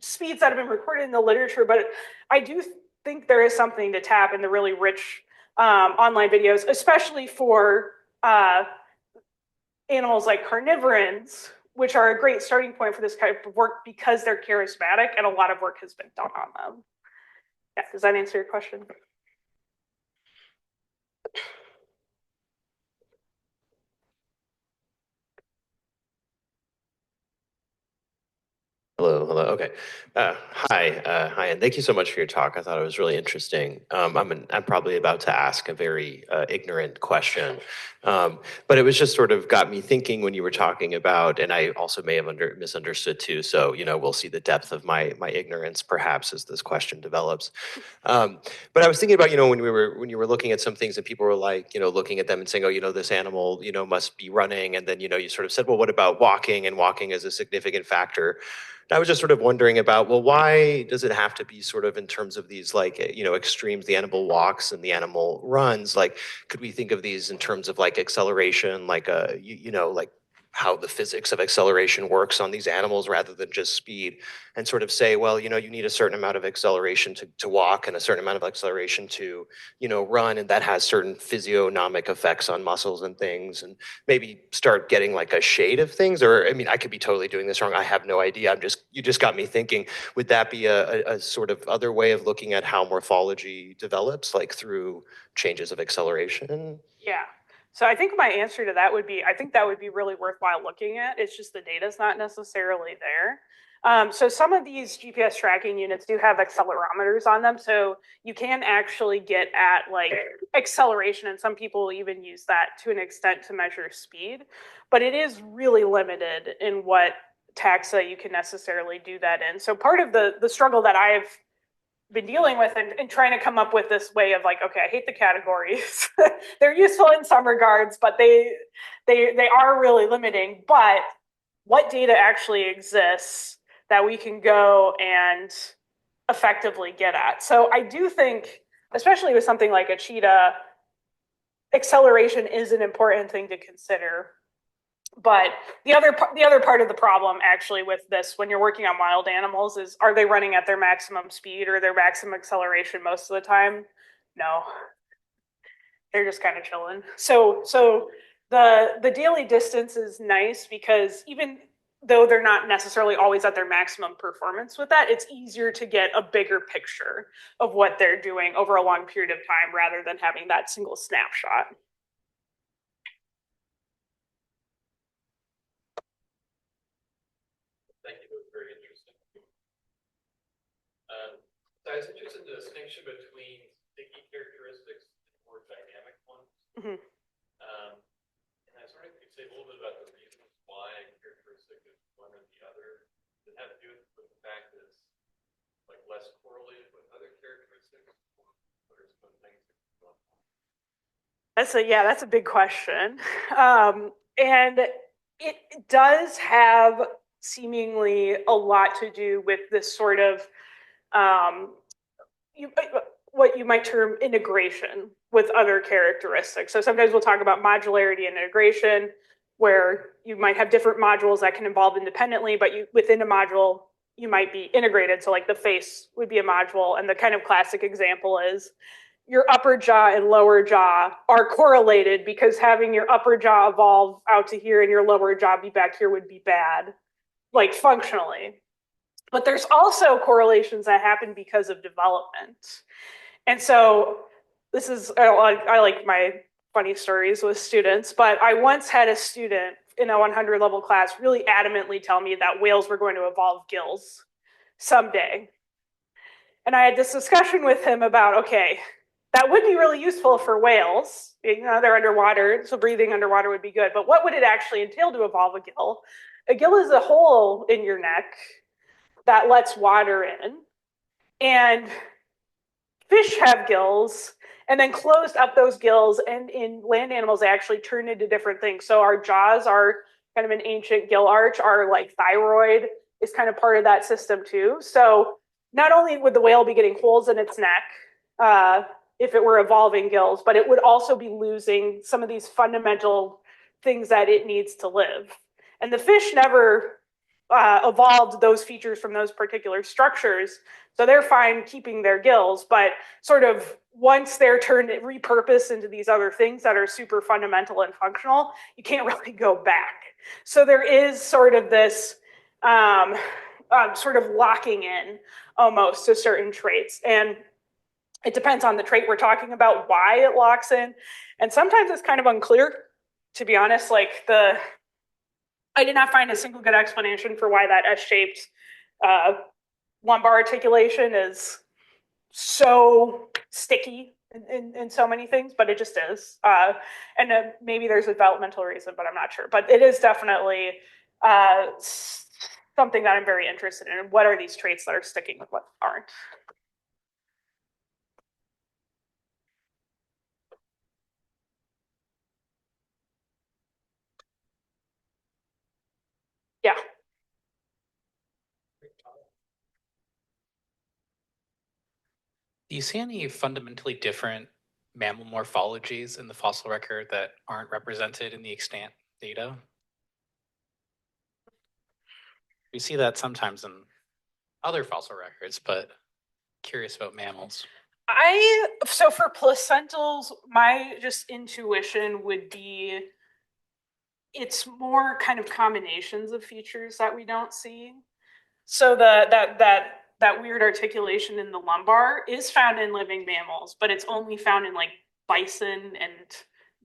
speeds that have been recorded in the literature, but I do think there is something to tap in the really rich online videos, especially for animals like carnivorans, which are a great starting point for this kind of work because they're charismatic and a lot of work has been done on them. Yeah, does that answer your question? Hello, hello. Okay. Hi, and thank you so much for your talk. I thought it was really interesting. I'm probably about to ask a very ignorant question, but it was just sort of got me thinking when you were talking about, and I also may have misunderstood too. So we'll see the depth of my ignorance perhaps as this question develops. But I was thinking about when you were looking at some things and people were like looking at them and saying, oh this animal must be running, and then you sort of said, well, what about walking? And walking is a significant factor. I was just sort of wondering about, well, why does it have to be sort of in terms of these like, extremes, the animal walks and the animal runs? Like, could we think of these in terms of like acceleration, like, like how the physics of acceleration works on these animals rather than just speed, and sort of say, well, you need a certain amount of acceleration to walk and a certain amount of acceleration to, run, and that has certain physiognomic effects on muscles and things, and maybe start getting like a shade of things. Or, I mean, I could be totally doing this wrong. I have no idea. You just got me thinking, would that be a sort of other way of looking at how morphology develops, like through changes of acceleration? Yeah. So I think my answer to that would be, I think that would be really worthwhile looking at. It's just the data's not necessarily there. So some of these GPS tracking units do have accelerometers on them, so you can actually get at like acceleration, and some people even use that to an extent to measure speed, but it is really limited in what taxa you can necessarily do that in. So part of the struggle that I've been dealing with and trying to come up with this way of like, okay, I hate the categories. They're useful in some regards, but they are really limiting. But what data actually exists that we can go and effectively get at? So I do think, especially with something like a cheetah, acceleration is an important thing to consider. But the other part of the problem actually with this, when you're working on wild animals, is are they running at their maximum speed or their maximum acceleration most of the time? No, they're just kind of chilling. So the daily distance is nice because even though they're not necessarily always at their maximum performance with that, it's easier to get a bigger picture of what they're doing over a long period of time rather than having that single snapshot. Thank you. That was very interesting. So I was interested in the distinction between sticky characteristics and more dynamic ones. Mm-hmm. And I was wondering if you could say a little bit about the reasons why a characteristic is one or the other. Does it have to do with the fact that it's like less correlated with other characteristics? What are some things that going on? That's a big question. And it does have seemingly a lot to do with this sort of what you might term integration with other characteristics. So sometimes we'll talk about modularity and integration, where you might have different modules that can evolve independently, but within a module, you might be integrated. So like the face would be a module, and the kind of classic example is your upper jaw and lower jaw are correlated because having your upper jaw evolve out to here and your lower jaw be back here would be bad, like functionally. But there's also correlations that happen because of development. And so this is, I like my funny stories with students, but I once had a student in a 100 level class really adamantly tell me that whales were going to evolve gills someday. And I had this discussion with him about, okay, that would be really useful for whales. You know, they're underwater, so breathing underwater would be good. But what would it actually entail to evolve a gill? A gill is a hole in your neck that lets water in. And fish have gills, and then closed up those gills, and in land animals, they actually turn into different things. So our jaws are kind of an ancient gill arch. Our like thyroid is kind of part of that system too. So not only would the whale be getting holes in its neck, if it were evolving gills, but it would also be losing some of these fundamental things that it needs to live. And the fish never evolved those features from those particular structures, so they're fine keeping their gills, but sort of once they're repurposed into these other things that are super fundamental and functional, you can't really go back. So there is sort of this sort of locking in almost to certain traits, and it depends on the trait we're talking about, why it locks in. And sometimes it's kind of unclear, to be honest. Like I did not find a single good explanation for why that S-shaped lumbar articulation is so sticky in so many things, but it just is. And maybe there's a developmental reason, but I'm not sure. But it is definitely something that I'm very interested in. What are these traits that are sticking with what aren't? Yeah. Do you see any fundamentally different mammal morphologies in the fossil record that aren't represented in the extant data? We see that sometimes in other fossil records, but curious about mammals. So for placentals, my just intuition would be it's more kind of combinations of features that we don't see. So that weird articulation in the lumbar is found in living mammals, but it's only found in like bison and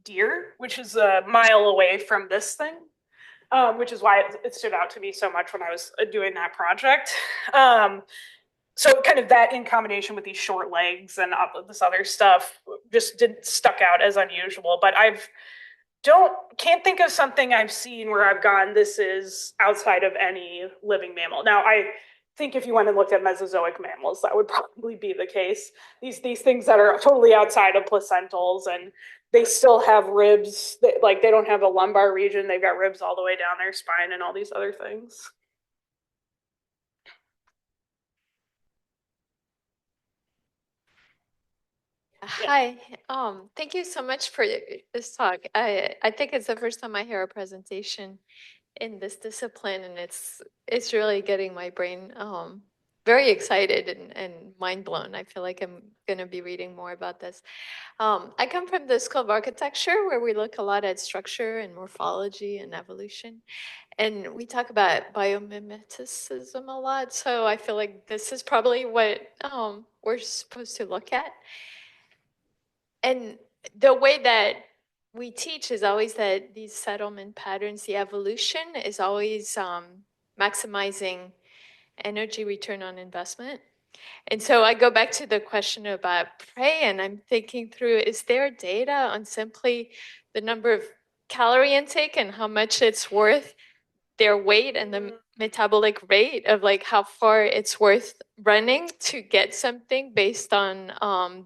deer, which is a mile away from this thing. which is why it stood out to me so much when I was doing that project. So kind of that in combination with these short legs and all of this other stuff just stuck out as unusual. But can't think of something I've seen where I've gone, this is outside of any living mammal. Now, I think if you went and looked at Mesozoic mammals, that would probably be the case. These things that are totally outside of placentals, and they still have ribs, like they don't have a lumbar region, they've got ribs all the way down their spine and all these other things. Hi, thank you so much for this talk. I think it's the first time I hear a presentation in this discipline, and it's really getting my brain very excited and mind blown. I feel like I'm going to be reading more about this. I come from the School of Architecture, where we look a lot at structure and morphology and evolution, and we talk about biomimeticism a lot. So I feel like this is probably what we're supposed to look at. And the way that we teach is always that these settlement patterns, the evolution is always maximizing energy return on investment. And so I go back to the question about prey, and I'm thinking through, is there data on simply the number of calorie intake and how much it's worth their weight and the metabolic rate of like how far it's worth running to get something based on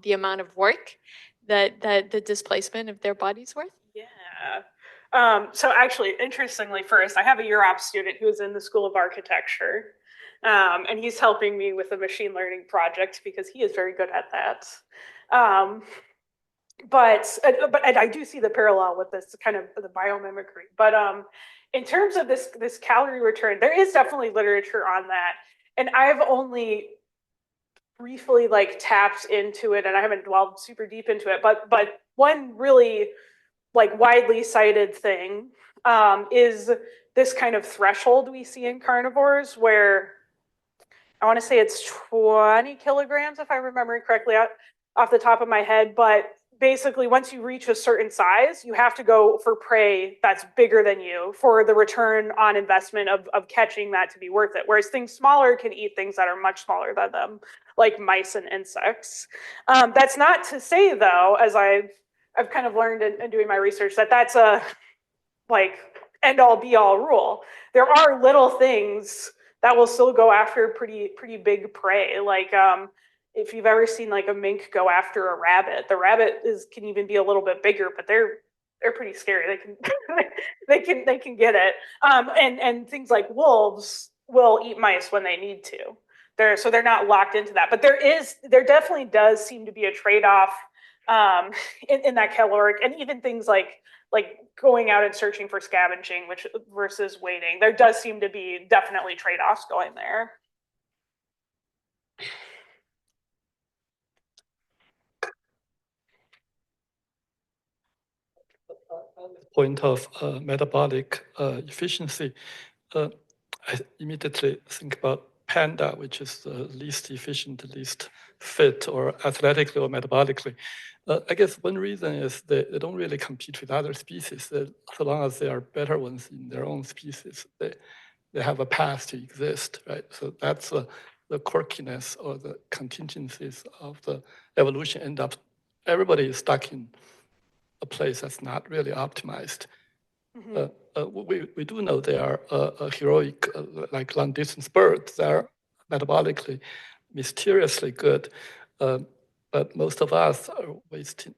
the amount of work that the displacement of their body's worth? Yeah. So actually, interestingly, first, I have a UROP student who is in the School of Architecture, and he's helping me with a machine learning project because he is very good at that. But I do see the parallel with this kind of the biomimicry. But in terms of this calorie return, there is definitely literature on that, and I've only briefly like tapped into it, and I haven't dwelled super deep into it. But one really like widely cited thing is this kind of threshold we see in carnivores, where I want to say it's 20 kilograms, if I remember correctly, off the top of my head. But basically, once you reach a certain size, you have to go for prey that's bigger than you for the return on investment of catching that to be worth it. Whereas things smaller can eat things that are much smaller than them, like mice and insects. That's not to say, though, as I've kind of learned in doing my research, that's a like end all be all rule. There are little things that will still go after pretty big prey. Like if you've ever seen like a mink go after a rabbit, the rabbit can even be a little bit bigger, but they're pretty scary. They can get it. And things like wolves will eat mice when they need to. They're not locked into that. But there definitely does seem to be a trade-off in that caloric, and even things like going out and searching for scavenging, which versus waiting. There does seem to be definitely trade-offs going there. Point of metabolic efficiency, I immediately think about panda, which is the least efficient, least fit, or athletically or metabolically. I guess one reason is they don't really compete with other species. So long as they are better ones in their own species, they have a path to exist, right? So that's the quirkiness or the contingencies of the evolution. Everybody is stuck in a place that's not really optimized. Mm-hmm. We do know they are heroic, like long distance birds. They're metabolically mysteriously good. But most of us are wasting,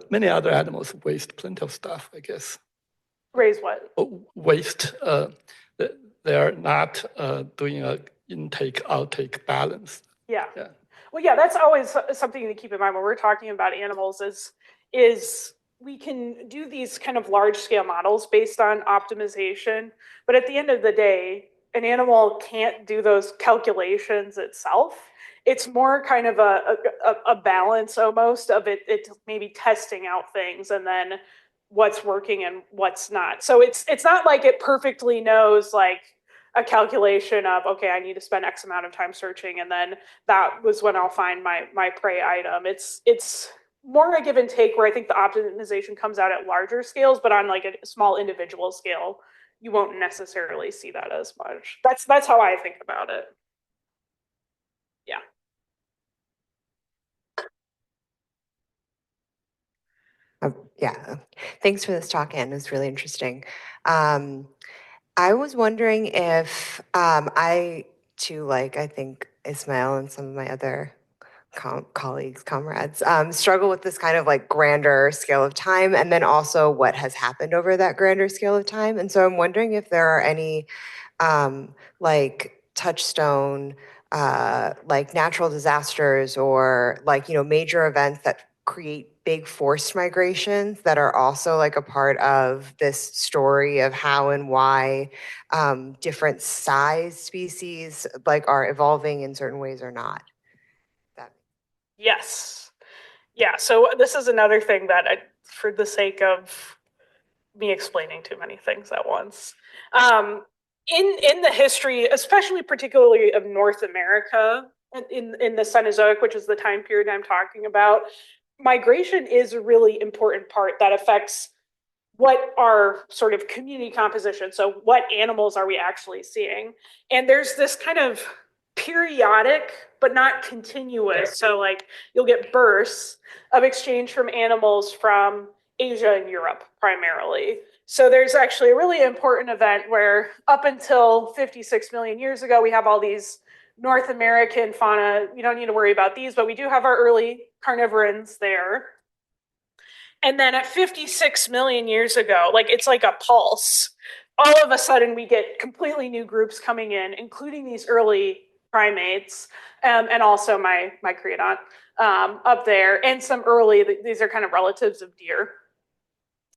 many other animals waste plenty of stuff, I guess. Raise what? Waste. They're not doing an intake-outtake balance. Yeah. Well, yeah, that's always something to keep in mind when we're talking about animals is we can do these kind of large scale models based on optimization, but at the end of the day, an animal can't do those calculations itself. It's more kind of a balance almost of it maybe testing out things and then what's working and what's not. So it's not like it perfectly knows like a calculation of, okay, I need to spend X amount of time searching, and then that was when I'll find my prey item. It's more a give and take, where I think the optimization comes out at larger scales, but on like a small individual scale, you won't necessarily see that as much. That's how I think about it. Yeah. Yeah, thanks for this talk, Anne. It was really interesting. I was wondering if I too, like I think Ismail and some of my other colleagues, comrades, struggle with this kind of like grander scale of time, and then also what has happened over that grander scale of time. And so I'm wondering if there are any like touchstone, like natural disasters or like, you know, major events that create big forced migrations that are also like a part of this story of how and why different size species like are evolving in certain ways or not. Yes. Yeah. So this is another thing that for the sake of me explaining too many things at once, in the history, especially particularly of North America, in the Cenozoic, which is the time period I'm talking about, migration is a really important part that affects what are sort of community composition. So what animals are we actually seeing? And there's this kind of periodic, but not continuous. So like you'll get bursts of exchange from animals from Asia and Europe primarily. So there's actually a really important event where up until 56 million years ago, we have all these North American fauna. You don't need to worry about these, but we do have our early carnivorans there. And then at 56 million years ago, like it's like a pulse, all of a sudden we get completely new groups coming in, including these early primates, and also my creodont up there, and some early, these are kind of relatives of deer.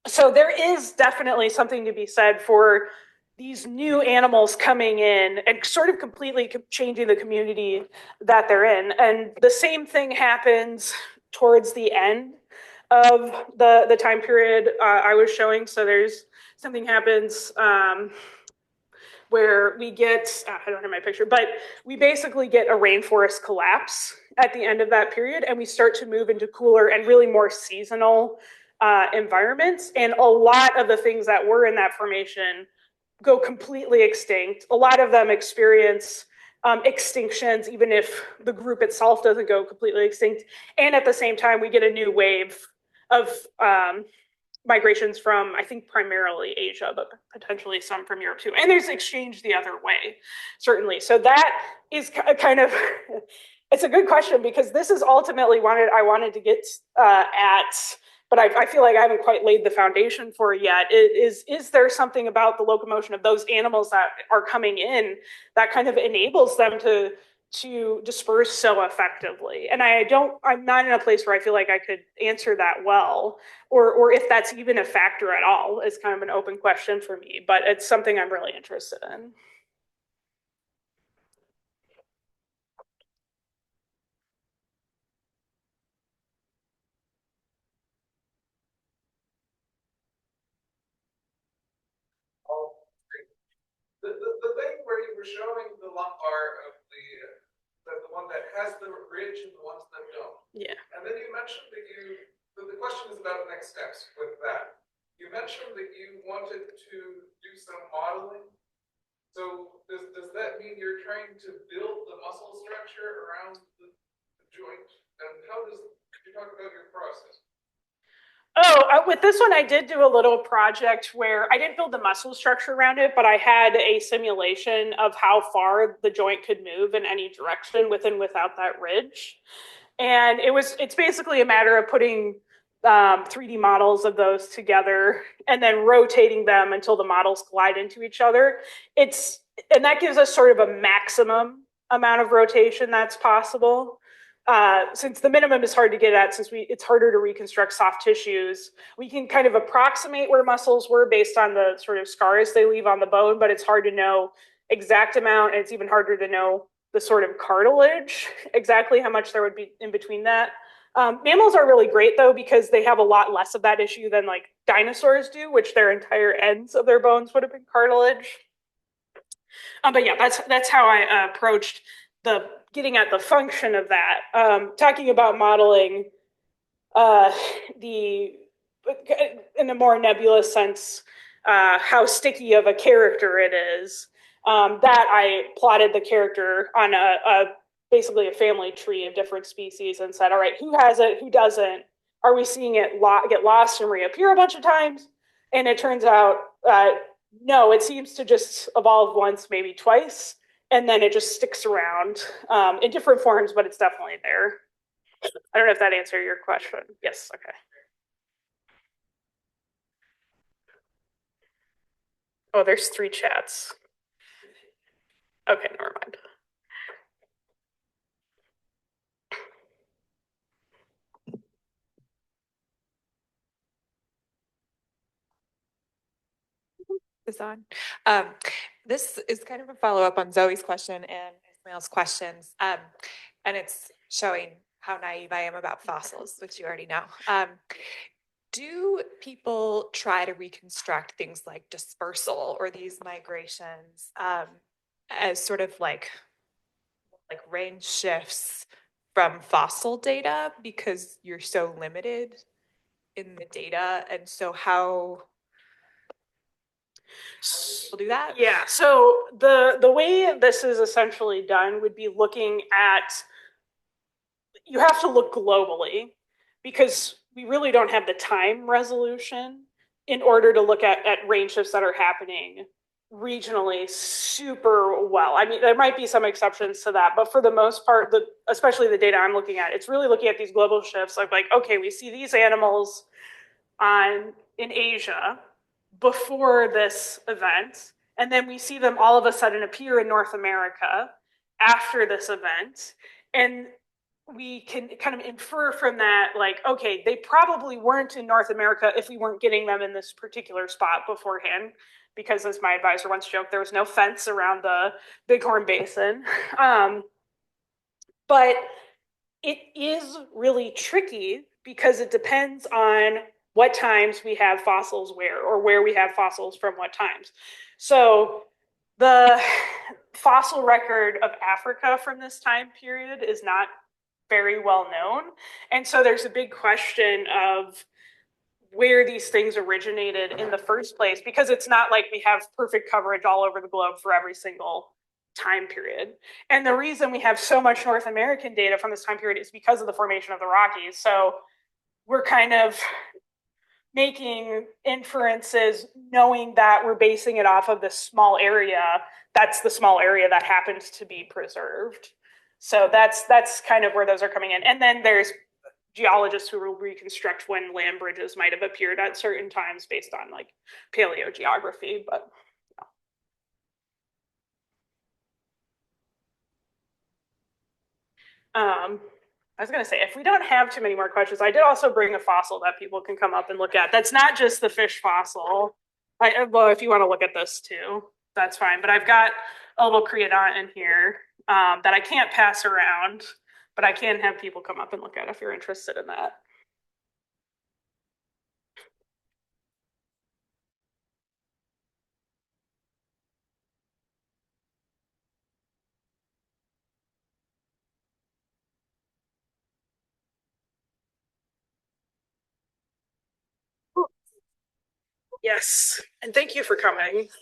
So there is definitely something to be said for these new animals coming in and sort of completely changing the community that they're in. And the same thing happens towards the end of the time period I was showing. So there's something happens where we get, I don't have my picture, but we basically get a rainforest collapse at the end of that period, and we start to move into cooler and really more seasonal environments. And a lot of the things that were in that formation go completely extinct. A lot of them experience extinctions, even if the group itself doesn't go completely extinct. And at the same time, we get a new wave of migrations from, I think, primarily Asia, but potentially some from Europe too. And there's exchange the other way, certainly. So that is kind of, it's a good question, because this is ultimately I wanted to get at, but I feel like I haven't quite laid the foundation for it yet. Is there something about the locomotion of those animals that are coming in that kind of enables them to disperse so effectively? And I'm not in a place where I feel like I could answer that well, or if that's even a factor at all is kind of an open question for me, but it's something I'm really interested in. The thing where you were showing the lumbar of the one that has the ridge and the ones that don't. Yeah. And then you mentioned that the question is about next steps with that. You mentioned that you wanted to do some modeling. So does that mean you're trying to build the muscle structure around the joint? And could you talk about your process? Oh, with this one, I did do a little project where I didn't build the muscle structure around it, but I had a simulation of how far the joint could move in any direction with and without that ridge. And it's basically a matter of putting 3D models of those together and then rotating them until the models collide into each other. And that gives us sort of a maximum amount of rotation that's possible. Since the minimum is hard to get at, since it's harder to reconstruct soft tissues, we can kind of approximate where muscles were based on the sort of scars they leave on the bone, but it's hard to know exact amount, and it's even harder to know the sort of cartilage, exactly how much there would be in between that. Mammals are really great though, because they have a lot less of that issue than like dinosaurs do, which their entire ends of their bones would have been cartilage. But yeah, that's how I approached getting at the function of that. Talking about modeling in a more nebulous sense, how sticky of a character it is. That I plotted the character on basically a family tree of different species and said, all right, who has it, who doesn't? Are we seeing it get lost and reappear a bunch of times? And it turns out, no, it seems to just evolve once, maybe twice, and then it just sticks around in different forms, but it's definitely there. I don't know if that answered your question. Yes, okay. Oh, there's 3 chats. Okay, never mind. This on. This is kind of a follow-up on Zoe's question and Ismail's questions. And it's showing how naive I am about fossils, which you already know. Do people try to reconstruct things like dispersal or these migrations as sort of like range shifts from fossil data because you're so limited in the data? And so how people do that? Yeah, so the way this is essentially done would be looking at, you have to look globally because we really don't have the time resolution in order to look at range shifts that are happening regionally super well. I mean, there might be some exceptions to that, but for the most part, especially the data I'm looking at, it's really looking at these global shifts like, okay, we see these animals in Asia before this event, and then we see them all of a sudden appear in North America after this event, and we can kind of infer from that, like, okay, they probably weren't in North America if we weren't getting them in this particular spot beforehand, because as my advisor once joked, there was no fence around the Bighorn Basin. But it is really tricky because it depends on what times we have fossils where, or where we have fossils from what times. So the fossil record of Africa from this time period is not very well known. And so there's a big question of where these things originated in the first place, because it's not like we have perfect coverage all over the globe for every single time period. And the reason we have so much North American data from this time period is because of the formation of the Rockies. So we're kind of making inferences knowing that we're basing it off of this small area. That's the small area that happens to be preserved. So that's kind of where those are coming in. And then there's geologists who will reconstruct when land bridges might have appeared at certain times based on like paleogeography, but I was going to say, if we don't have too many more questions, I did also bring a fossil that people can come up and look at. That's not just the fish fossil. Well, if you want to look at this too, that's fine. But I've got a little creodont in here that I can't pass around, but I can have people come up and look at if you're interested in that. Yes, and thank you for coming.